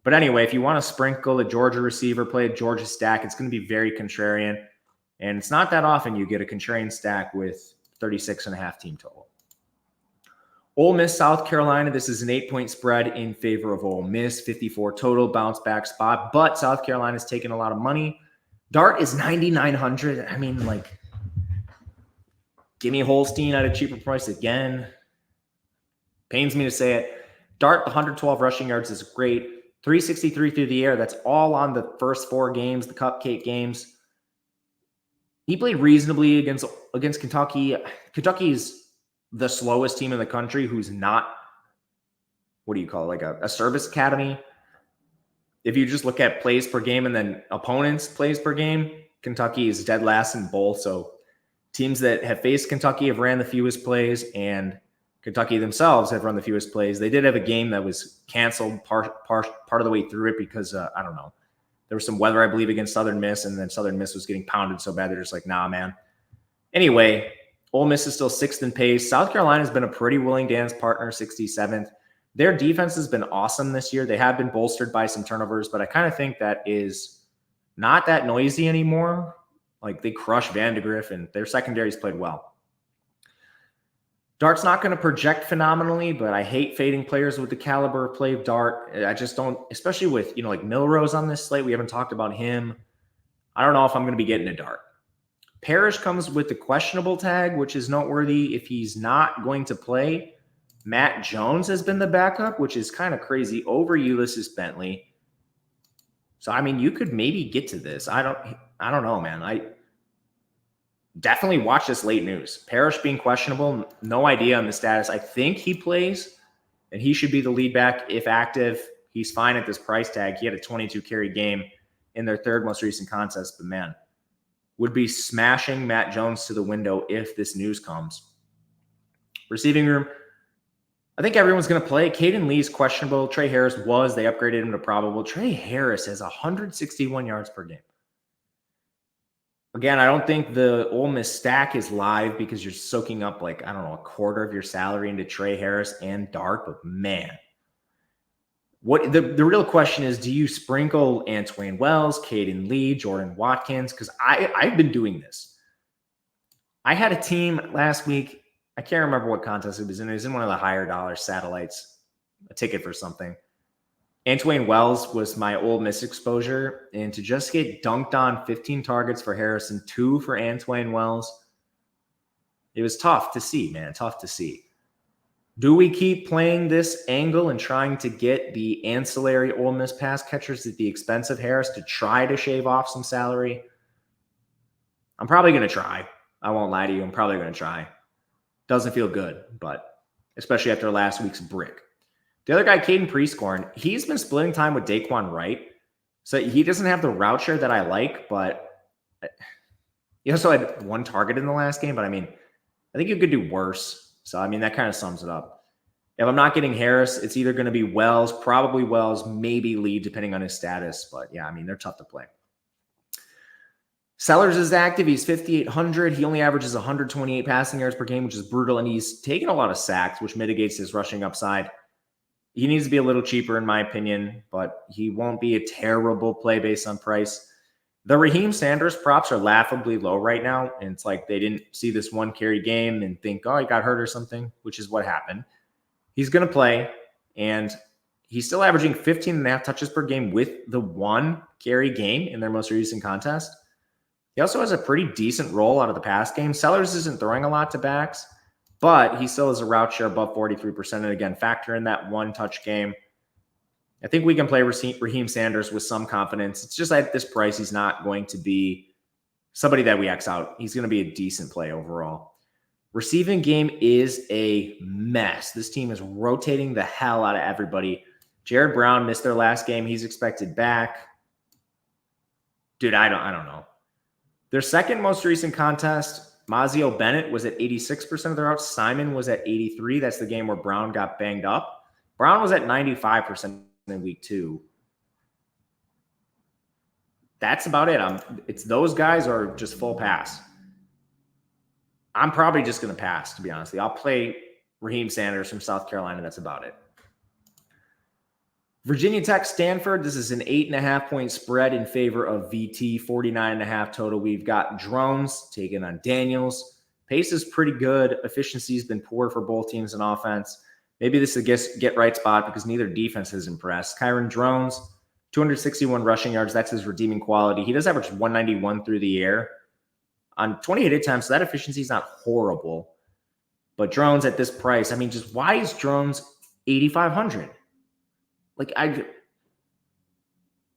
But anyway, if you want to sprinkle a Georgia receiver, play a Georgia stack, it's going to be very contrarian. And it's not that often you get a contrarian stack with 36.5 team total. Ole Miss, South Carolina. This is an 8-point spread in favor of Ole Miss. 54 total, bounce back spot. But South Carolina's taking a lot of money. Dart is 9,900. Give me Holstein at a cheaper price again. Pains me to say it. Dart, 112 rushing yards is great. 363 through the air. That's all on the first 4 games, the cupcake games. He played reasonably against Kentucky. Kentucky's the slowest team in the country who's not, like a service academy. If you just look at plays per game and then opponents' plays per game, Kentucky is dead last in both. So teams that have faced Kentucky have ran the fewest plays, and Kentucky themselves have run the fewest plays. They did have a game that was canceled part of the way through it because, I don't know, there was some weather, I believe, against Southern Miss, and then Southern Miss was getting pounded so bad they're just like, nah, man. Anyway, Ole Miss is still 6th in pace. South Carolina's been a pretty willing dance partner, 67th. Their defense has been awesome this year. They have been bolstered by some turnovers, but I kind of think that is not that noisy anymore. Like, they crushed Vandegrift, and their secondary's played well. Dart's not going to project phenomenally, but I hate fading players with the caliber of play of Dart. I just don't, especially with, like Milrose on this slate. We haven't talked about him. I don't know if I'm going to be getting a Dart. Parrish comes with the questionable tag, which is noteworthy if he's not going to play. Matt Jones has been the backup, which is kind of crazy, over Ulysses Bentley. So, I mean, you could maybe get to this. I don't know, man. I definitely watch this late news. Parrish being questionable, no idea on the status. I think he plays, and he should be the lead back if active. He's fine at this price tag. He had a 22 carry game in their third most recent contest, but man, would be smashing Matt Jones to the window if this news comes. Receiving room, I think everyone's going to play. Caden Lee's questionable. Trey Harris was. They upgraded him to probable. Trey Harris has 161 yards per game. Again, I don't think the Ole Miss stack is live because you're soaking up a quarter of your salary into Trey Harris and Dart, but man. What the real question is, do you sprinkle Antwain Wells, Caden Lee, Jordan Watkins? Because I've been doing this. I had a team last week. I can't remember what contest it was in. It was in one of the higher dollar satellites, a ticket for something. Antwain Wells was my Ole Miss exposure. And to just get dunked on 15 targets for Harrison, 2 for Antwain Wells, it was tough to see, man. Tough to see. Do we keep playing this angle and trying to get the ancillary Ole Miss pass catchers at the expense of Harris to try to shave off some salary? I'm probably going to try. I won't lie to you. I'm probably going to try. Doesn't feel good, but especially after last week's brick. The other guy, Caden Prieskorn, he's been splitting time with Daquan Wright. So he doesn't have the route share that I like, but he also had 1 target in the last game. But I mean, I think you could do worse. So, I mean, that kind of sums it up. If I'm not getting Harris, it's either going to be Wells, probably Wells, maybe Lee, depending on his status. But yeah, I mean, they're tough to play. Sellers is active. He's 5,800. He only averages 128 passing yards per game, which is brutal. And he's taken a lot of sacks, which mitigates his rushing upside. He needs to be a little cheaper, in my opinion, but he won't be a terrible play based on price. The Raheem Sanders props are laughably low right now. And it's like they didn't see this 1 carry game and think, oh, he got hurt or something, which is what happened. He's going to play, and he's still averaging 15.5 touches per game with the 1 carry game in their most recent contest. He also has a pretty decent roll out of the pass game. Sellers isn't throwing a lot to backs, but he still has a route share above 43%. And again, factor in that 1-touch game. I think we can play Raheem Sanders with some confidence. It's just at this price, he's not going to be somebody that we X out. He's going to be a decent play overall. Receiving game is a mess. This team is rotating the hell out of everybody. Jared Brown missed their last game. He's expected back. Dude, I don't know. Their second most recent contest, Mazio Bennett was at 86% of their routes. Simon was at 83%. That's the game where Brown got banged up. Brown was at 95% in week 2. That's about it. It's those guys are just full pass. I'm probably just going to pass, to be honest with you. I'll play Raheem Sanders from South Carolina. That's about it. Virginia Tech, Stanford. This is an 8.5-point spread in favor of VT, 49.5 total. We've got Drones taking on Daniels. Pace is pretty good. Efficiency has been poor for both teams in offense. Maybe this is a get-right spot because neither defense has impressed. Kyron Drones, 261 rushing yards. That's his redeeming quality. He does average 191 through the air on 28 attempts. So that efficiency is not horrible. But Drones at this price, I mean, just why is Drones 8,500?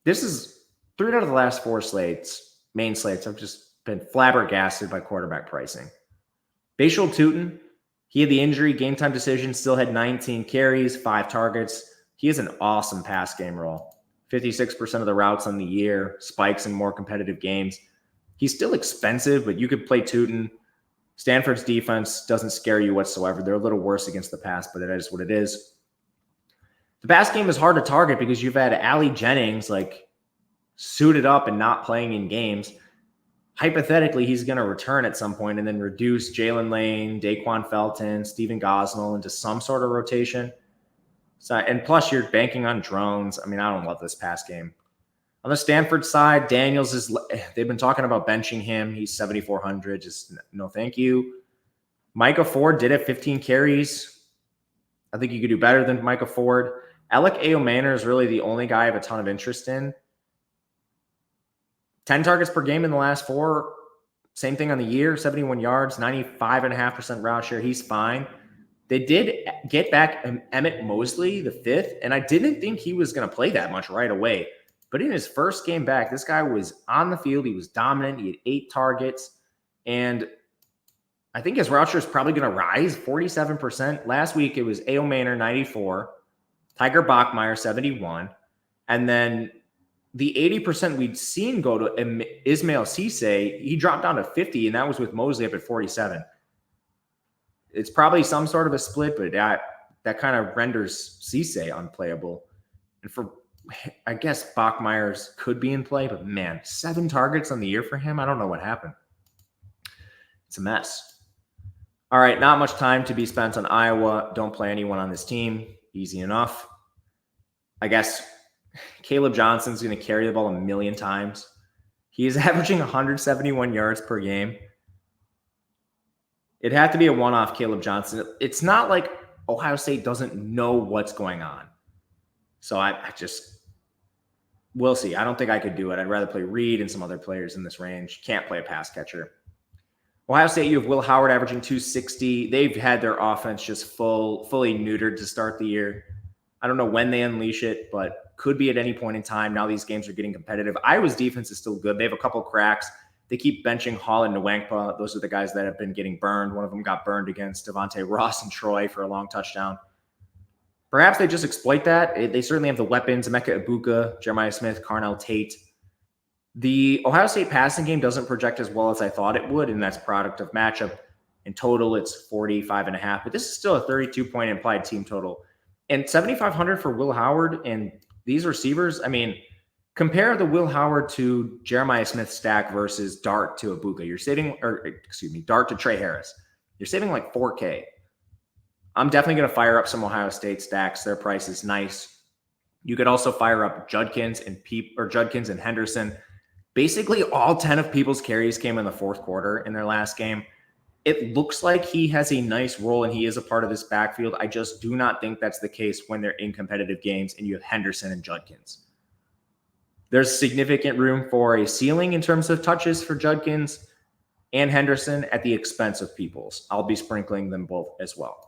This is 3 out of the last 4 main slates. I've just been flabbergasted by quarterback pricing. Bashal Tootin, he had the injury, game time decision, still had 19 carries, 5 targets. He has an awesome pass game role. 56% of the routes on the year, spikes in more competitive games. He's still expensive, but you could play Tootin. Stanford's defense doesn't scare you whatsoever. They're a little worse against the pass, but it is what it is. The pass game is hard to target because you've had Allie Jennings suited up and not playing in games. Hypothetically, he's going to return at some point and then reduce Jalen Lane, Daquan Felton, Steven Gosnell into some sort of rotation. So, and plus, you're banking on Drones. I mean, I don't love this pass game. On the Stanford side, Daniels they've been talking about benching him. He's 7,400. Just no, thank you. Micah Ford did have 15 carries. I think you could do better than Micah Ford. Alec Aomanor is really the only guy I have a ton of interest in. 10 targets per game in the last 4. Same thing on the year, 71 yards, 95.5% route share. He's fine. They did get back Emmett Mosley, the 5th, and I didn't think he was going to play that much right away. But in his first game back, this guy was on the field. He was dominant. He had 8 targets. And I think his route share is probably going to rise 47%. Last week, it was Aomanor, 94, Tiger Bachmeier, 71. And then the 80% we'd seen go to Ismail Cisse, he dropped down to 50, and that was with Mosley up at 47. It's probably some sort of a split, but that kind of renders Cisse unplayable. And I guess Bachmeier's could be in play, but man, 7 targets on the year for him. I don't know what happened. It's a mess. All right, not much time to be spent on Iowa. Don't play anyone on this team. Easy enough. I guess Caleb Johnson's going to carry the ball a million times. He is averaging 171 yards per game. It'd have to be a one-off Caleb Johnson. It's not like Ohio State doesn't know what's going on. So we'll see. I don't think I could do it. I'd rather play Reed and some other players in this range. Can't play a pass catcher. Ohio State, you have Will Howard averaging 260. They've had their offense just fully neutered to start the year. I don't know when they unleash it, but could be at any point in time. Now these games are getting competitive. Iowa's defense is still good. They have a couple cracks. They keep benching Hall and Nwankpa. Those are the guys that have been getting burned. One of them got burned against Devontae Ross and Troy for a long touchdown. Perhaps they just exploit that. They certainly have the weapons. Emeka Ibuka, Jeremiah Smith, Carnell Tate. The Ohio State passing game doesn't project as well as I thought it would, and that's product of matchup. In total, it's 45.5. But this is still a 32-point implied team total. And 7,500 for Will Howard and these receivers, I mean, compare the Will Howard to Jeremiah Smith stack versus Dart to Ibuka. Dart to Trey Harris. You're saving like $4K. I'm definitely going to fire up some Ohio State stacks. Their price is nice. You could also fire up Judkins and Henderson. Basically, all 10 of people's carries came in the fourth quarter in their last game. It looks like he has a nice role and he is a part of this backfield. I just do not think that's the case when they're in competitive games and you have Henderson and Judkins. There's significant room for a ceiling in terms of touches for Judkins and Henderson at the expense of Peoples. I'll be sprinkling them both as well.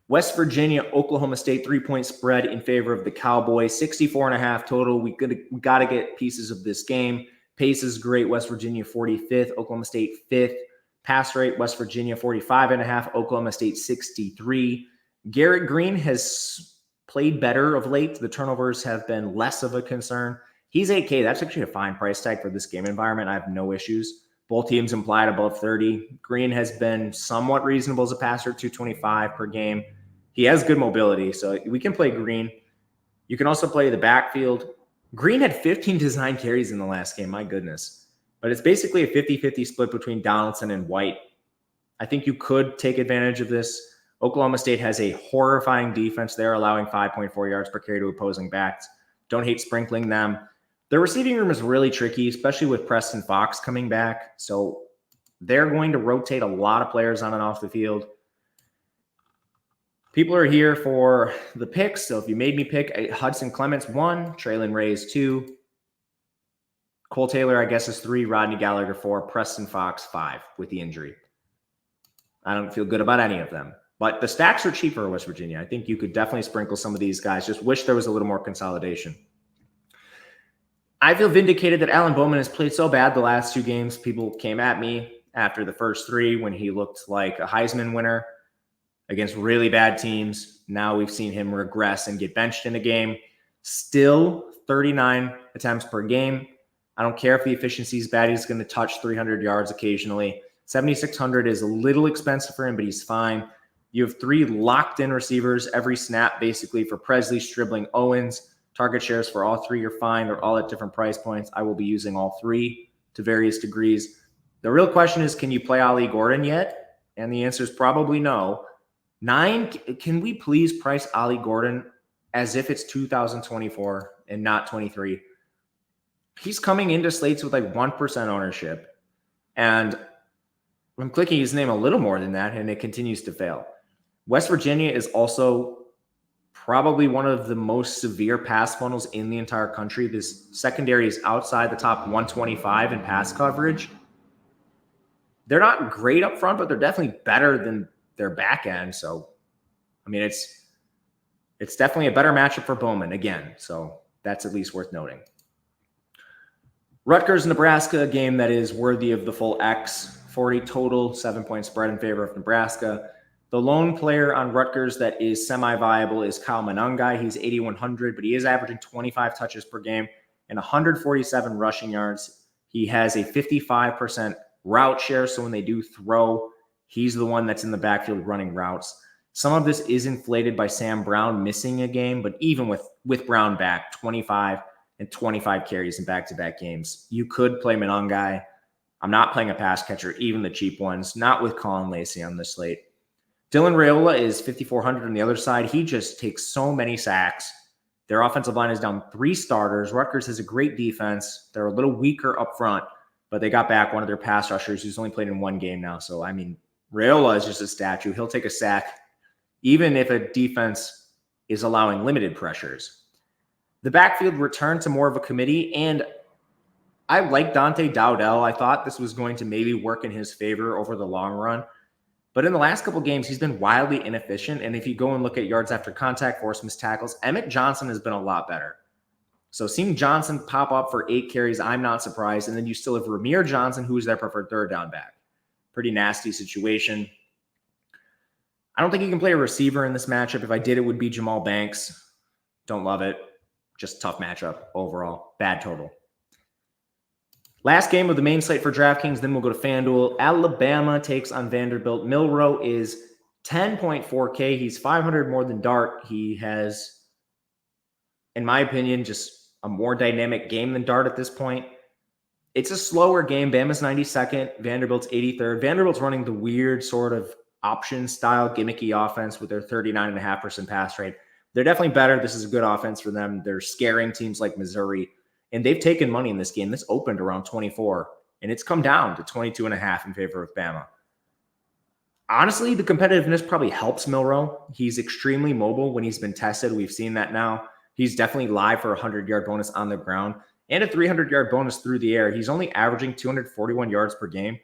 West Virginia, Oklahoma State 3-point spread in favor of the Cowboys. 64.5 total. We got to get pieces of this game. Pace is great. West Virginia 45th, Oklahoma State 5th. Pass rate, West Virginia 45.5, Oklahoma State 63. Garrett Green has played better of late. The turnovers have been less of a concern. He's 8K. That's actually a fine price tag for this game environment. I have no issues. Both teams implied above 30. Green has been somewhat reasonable as a passer, 225 per game. He has good mobility, so we can play Green. You can also play the backfield. Green had 15 design carries in the last game. My goodness. But it's basically a 50-50 split between Donaldson and White. I think you could take advantage of this. Oklahoma State has a horrifying defense. They're allowing 5.4 yards per carry to opposing backs. Don't hate sprinkling them. Their receiving room is really tricky, especially with Preston Fox coming back. So they're going to rotate a lot of players on and off the field. People are here for the picks. So if you made me pick, Hudson Clements 1, Traylon Ray's 2. Cole Taylor, I guess, is 3. Rodney Gallagher 4. Preston Fox 5 with the injury. I don't feel good about any of them. But the stacks are cheaper for West Virginia. I think you could definitely sprinkle some of these guys. Just wish there was a little more consolidation. I feel vindicated that Alan Bowman has played so bad the last 2 games. People came at me after the first 3 when he looked like a Heisman winner against really bad teams. Now we've seen him regress and get benched in a game. Still 39 attempts per game. I don't care if the efficiency is bad. He's going to touch 300 yards occasionally. 7,600 is a little expensive for him, but he's fine. You have 3 locked-in receivers every snap, basically, for Presley, Stribling, Owens. Target shares for all 3 are fine. They're all at different price points. I will be using all 3 to various degrees. The real question is, can you play Ollie Gordon yet? And the answer is probably no. 9, can we please price Ollie Gordon as if it's 2024 and not 23? He's coming into slates with like 1% ownership. And I'm clicking his name a little more than that, and it continues to fail. West Virginia is also probably one of the most severe pass funnels in the entire country. This secondary is outside the top 125 in pass coverage. They're not great up front, but they're definitely better than their back end. So, I mean, it's definitely a better matchup for Bowman again. So that's at least worth noting. Rutgers, Nebraska, a game that is worthy of the full X. 40 total, 7-point spread in favor of Nebraska. The lone player on Rutgers that is semi-viable is Kyle Monangai. He's 8,100, but he is averaging 25 touches per game and 147 rushing yards. He has a 55% route share, so when they do throw, he's the one that's in the backfield running routes. Some of this is inflated by Sam Brown missing a game, but even with Brown back, 25 and 25 carries in back-to-back games. You could play Monangai. I'm not playing a pass catcher, even the cheap ones, not with Colin Lacey on the slate. Dylan Raiola is 5,400 on the other side. He just takes so many sacks. Their offensive line is down 3 starters. Rutgers has a great defense. They're a little weaker up front, but they got back one of their pass rushers who's only played in 1 game now. So, I mean, Raiola is just a statue. He'll take a sack, even if a defense is allowing limited pressures. The backfield returned to more of a committee, and I like Dante Dowdell. I thought this was going to maybe work in his favor over the long run. But in the last couple of games, he's been wildly inefficient. And if you go and look at yards after contact, forced missed tackles, Emmett Johnson has been a lot better. So seeing Johnson pop up for 8 carries, I'm not surprised. And then you still have Ramir Johnson, who's their preferred third down back. Pretty nasty situation. I don't think you can play a receiver in this matchup. If I did, it would be Jamal Banks. Don't love it. Just tough matchup overall. Bad total. Last game of the main slate for DraftKings, then we'll go to FanDuel. Alabama takes on Vanderbilt. Milroe is 10.4K. He's 500 more than Dart. He has, in my opinion, just a more dynamic game than Dart at this point. It's a slower game. Bama's 92nd. Vanderbilt's 83rd. Vanderbilt's running the weird sort of option-style gimmicky offense with their 39.5% pass rate. They're definitely better. This is a good offense for them. They're scaring teams like Missouri. And they've taken money in this game. This opened around 24, and it's come down to 22.5 in favor of Bama. Honestly, the competitiveness probably helps Milroe. He's extremely mobile when he's been tested. We've seen that now. He's definitely live for a 100-yard bonus on the ground and a 300-yard bonus through the air. He's only averaging 241 yards per game.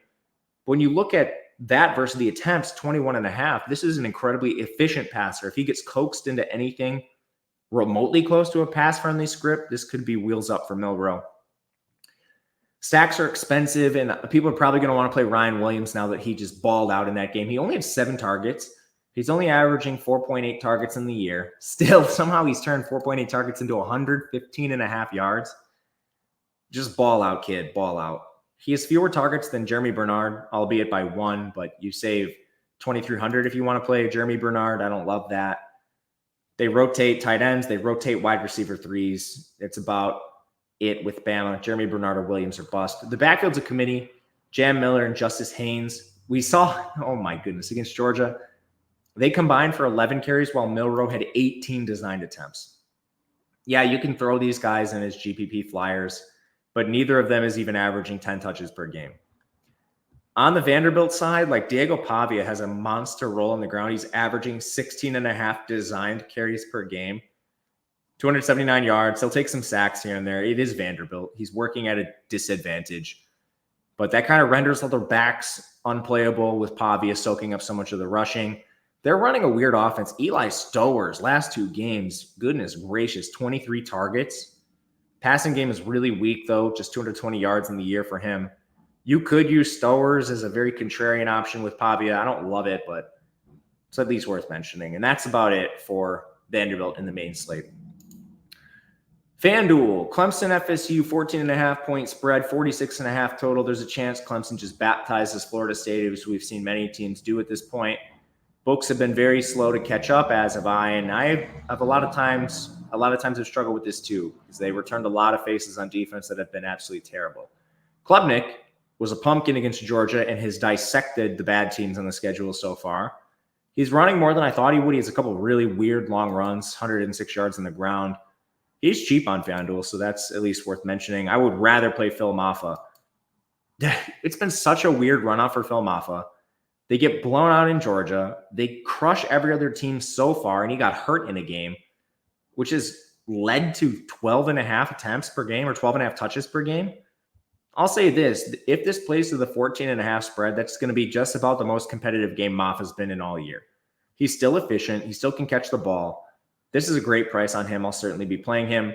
When you look at that versus the attempts, 21.5, this is an incredibly efficient passer. If he gets coaxed into anything remotely close to a pass-friendly script, this could be wheels up for Milroe. Stacks are expensive, and people are probably going to want to play Ryan Williams now that he just balled out in that game. He only had 7 targets. He's only averaging 4.8 targets in the year. Still, somehow he's turned 4.8 targets into 115.5 yards. Just ball out, kid. Ball out. He has fewer targets than Jeremy Bernard, albeit by 1, but you save 2,300 if you want to play Jeremy Bernard. I don't love that. They rotate tight ends. They rotate wide receiver 3s. It's about it with Bama. Jeremy Bernard or Williams are bust. The backfield's a committee. Jam Miller and Justice Haynes. We saw, oh my goodness, against Georgia, they combined for 11 carries while Milroe had 18 designed attempts. Yeah, you can throw these guys in as GPP flyers, but neither of them is even averaging 10 touches per game. On the Vanderbilt side, like Diego Pavia has a monster role on the ground. He's averaging 16.5 designed carries per game, 279 yards. He'll take some sacks here and there. It is Vanderbilt. He's working at a disadvantage, but that kind of renders other backs unplayable with Pavia soaking up so much of the rushing. They're running a weird offense. Eli Stowers, last 2 games, goodness gracious, 23 targets. Passing game is really weak, though, just 220 yards in the year for him. You could use Stowers as a very contrarian option with Pavia. I don't love it, but it's at least worth mentioning. And that's about it for Vanderbilt in the main slate. FanDuel, Clemson FSU, 14.5 point spread, 46.5 total. There's a chance Clemson just baptizes Florida State, as we've seen many teams do at this point. Books have been very slow to catch up, as have I, and I have a lot of times I've struggled with this too, because they returned a lot of faces on defense that have been absolutely terrible. Klubnik was a pumpkin against Georgia and has dissected the bad teams on the schedule so far. He's running more than I thought he would. He has a couple of really weird long runs, 106 yards on the ground. He's cheap on FanDuel, so that's at least worth mentioning. I would rather play Phil Maffa it's been such a weird run out for Phil Maffa. They get blown out in Georgia. They crush every other team so far, and he got hurt in a game, which has led to 12 and a half attempts per game or 12 and a half touches per game. I'll say this. If this plays to the 14 and a half spread, that's going to be just about the most competitive game Maffa's been in all year. He's still efficient. He still can catch the ball. This is a great price on him. I'll certainly be playing him.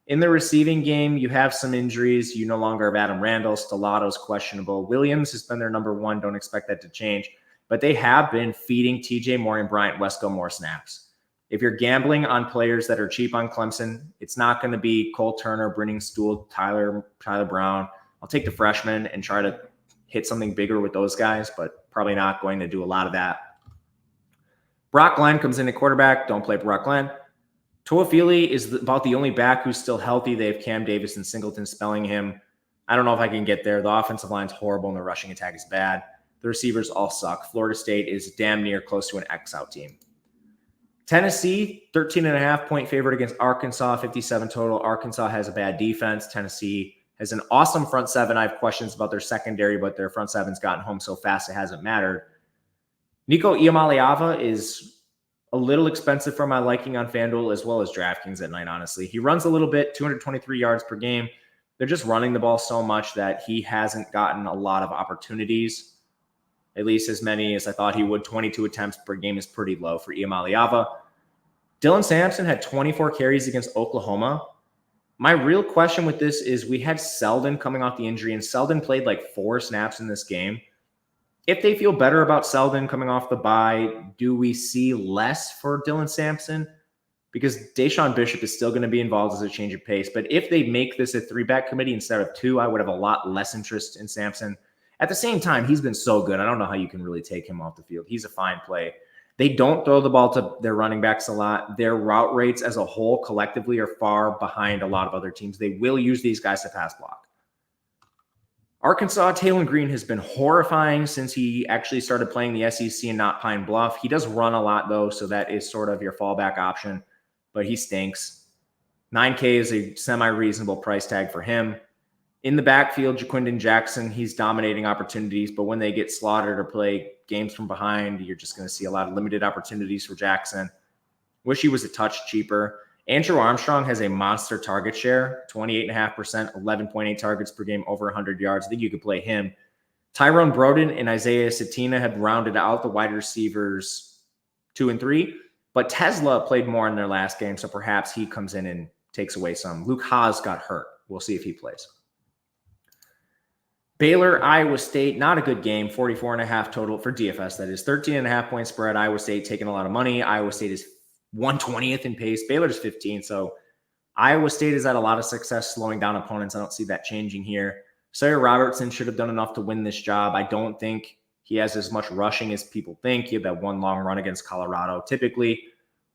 In the receiving game, you have some injuries. You no longer have Adam Randall. Stellato's questionable. Williams has been their number one. Don't expect that to change. But they have been feeding TJ Moore and Bryant Wesco more snaps. If you're gambling on players that are cheap on Clemson, it's not going to be Cole Turner, Brenning Stool, Tyler Brown. I'll take the freshman and try to hit something bigger with those guys, but probably not going to do a lot of that. Brock Glenn comes in at quarterback. Don't play Brock Glenn. Toafili is about the only back who's still healthy. They have Cam Davis and Singleton spelling him. I don't know if I can get there. The offensive line's horrible and the rushing attack is bad. The receivers all suck. Florida State is damn near close to an X-out team. Tennessee, 13.5-point favorite against Arkansas, 57 total. Arkansas has a bad defense. Tennessee has an awesome front seven. I have questions about their secondary, but their front seven's gotten home so fast it hasn't mattered. Nico Iamaleava is a little expensive for my liking on FanDuel as well as DraftKings at night, honestly. He runs a little bit, 223 yards per game. They're just running the ball so much that he hasn't gotten a lot of opportunities, at least as many as I thought he would. 22 attempts per game is pretty low for Iamaleava. Dylan Sampson had 24 carries against Oklahoma. My real question with this is we had Selden coming off the injury, and Selden played like 4 snaps in this game. If they feel better about Selden coming off the bye, do we see less for Dylan Sampson? Because Deshaun Bishop is still going to be involved as a change of pace. But if they make this a 3-back committee instead of 2, I would have a lot less interest in Sampson. At the same time, he's been so good. I don't know how you can really take him off the field. He's a fine play. They don't throw the ball to their running backs a lot. Their route rates as a whole collectively are far behind a lot of other teams. They will use these guys to pass block. Arkansas, Taylor Green has been horrifying since he actually started playing the SEC and not Pine Bluff. He does run a lot, though, so that is sort of your fallback option, but he stinks. 9K is a semi-reasonable price tag for him. In the backfield, Jaquindon Jackson, he's dominating opportunities, but when they get slaughtered or play games from behind, you're just going to see a lot of limited opportunities for Jackson. Wish he was a touch cheaper. Andrew Armstrong has a monster target share, 28.5%, 11.8 targets per game, over 100 yards. I think you could play him. Tyrone Broden and Isaiah Satina have rounded out the wide receivers 2 and 3, but Tesla played more in their last game, so perhaps he comes in and takes away some. Luke Haas got hurt. We'll see if he plays. Baylor, Iowa State, not a good game, 44.5 total for DFS. That is 13.5-point spread. Iowa State taking a lot of money. Iowa State is 120th in pace. Baylor's 15. So Iowa State has had a lot of success slowing down opponents. I don't see that changing here. Sawyer Robertson should have done enough to win this job. I don't think he has as much rushing as people think. He had that one long run against Colorado. Typically,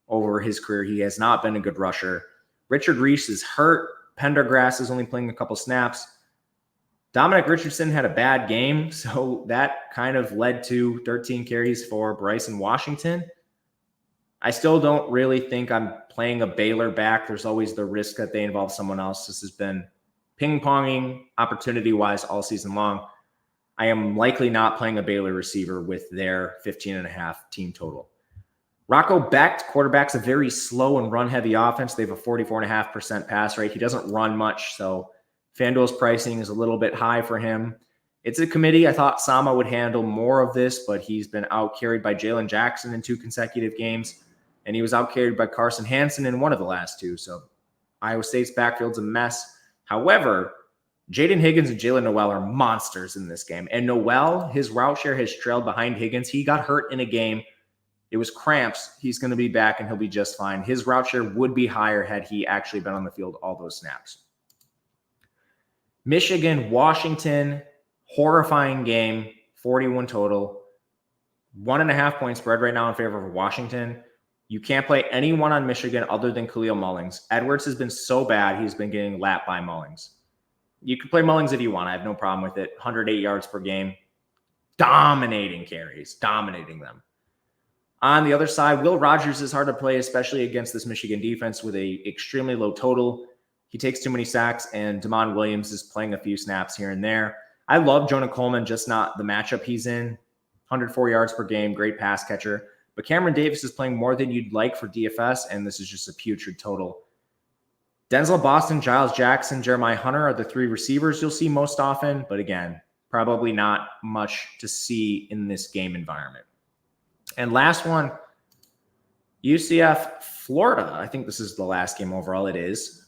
over his career, he has not been a good rusher. Richard Reese is hurt. Pendergrass is only playing a couple snaps. Dominic Richardson had a bad game, so that kind of led to 13 carries for Bryson Washington. I still don't really think I'm playing a Baylor back. There's always the risk that they involve someone else. This has been ping-ponging opportunity-wise all season long. I am likely not playing a Baylor receiver with their 15.5 team total. Rocco Becht, quarterback's a very slow and run-heavy offense. They have a 44.5% pass rate. He doesn't run much, so FanDuel's pricing is a little bit high for him. It's a committee. I thought Sama would handle more of this, but he's been out-carried by Jalen Jackson in 2 consecutive games, and he was out-carried by Carson Hansen in one of the last 2. So Iowa State's backfield's a mess. However, Jaden Higgins and Jalen Noel are monsters in this game. And Noel, his route share has trailed behind Higgins. He got hurt in a game. It was cramps. He's going to be back, and he'll be just fine. His route share would be higher had he actually been on the field all those snaps. Michigan, Washington, horrifying game, 41 total. 1.5-point spread right now in favor of Washington. You can't play anyone on Michigan other than Khalil Mullings. Edwards has been so bad, he's been getting lapped by Mullings. You can play Mullings if you want. I have no problem with it. 108 yards per game. Dominating carries. Dominating them. On the other side, Will Rogers is hard to play, especially against this Michigan defense with a extremely low total. He takes too many sacks, and Damon Williams is playing a few snaps here and there. I love Jonah Coleman, just not the matchup he's in. 104 yards per game, great pass catcher. But Cameron Davis is playing more than you'd like for DFS, and this is just a putrid total. Denzel Boston, Giles Jackson, Jeremiah Hunter are the 3 receivers you'll see most often. But again, probably not much to see in this game environment. And last one, UCF, Florida. I think this is the last game overall. It is.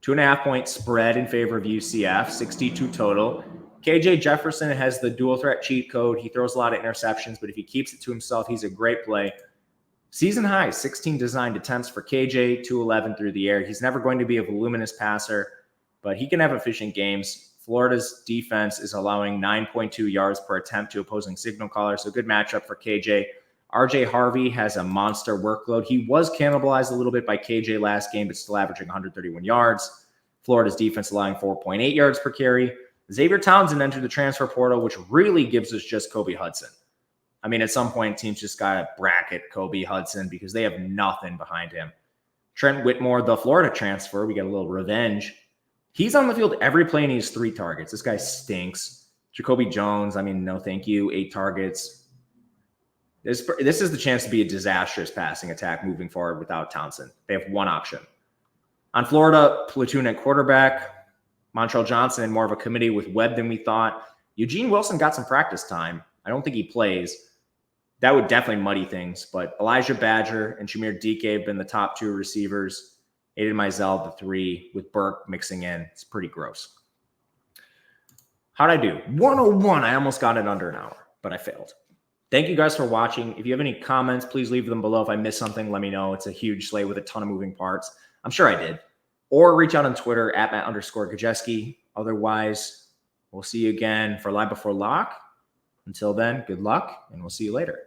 2.5-point spread in favor of UCF, 62 total. KJ Jefferson has the dual threat cheat code. He throws a lot of interceptions, but if he keeps it to himself, he's a great play. Season high, 16 designed attempts for KJ, 211 through the air. He's never going to be a voluminous passer, but he can have efficient games. Florida's defense is allowing 9.2 yards per attempt to opposing signal callers, so good matchup for KJ. RJ Harvey has a monster workload. He was cannibalized a little bit by KJ last game, but still averaging 131 yards. Florida's defense allowing 4.8 yards per carry. Xavier Townsend entered the transfer portal, which really gives us just Kobe Hudson. I mean, at some point, teams just got to bracket Kobe Hudson because they have nothing behind him. Trent Whitmore, the Florida transfer, we got a little revenge. He's on the field every play and he has 3 targets. This guy stinks. Jacoby Jones, I mean, no thank you, 8 targets. This is the chance to be a disastrous passing attack moving forward without Townsend. They have 1 option. On Florida, platoon at quarterback, Montrell Johnson in more of a committee with Webb than we thought. Eugene Wilson got some practice time. I don't think he plays. That would definitely muddy things, but Elijah Badger and Shamir Dike have been the top 2 receivers. Aiden Mizell, the 3, with Burke mixing in. It's pretty gross. How'd I do? 101. I almost got it under an hour, but I failed. Thank you guys for watching. If you have any comments, please leave them below. If I missed something, let me know. It's a huge slate with a ton of moving parts. I'm sure I did. Or reach out on Twitter at Matt_Gajewski. Otherwise, we'll see you again for Live Before Lock. Until then, good luck, and we'll see you later.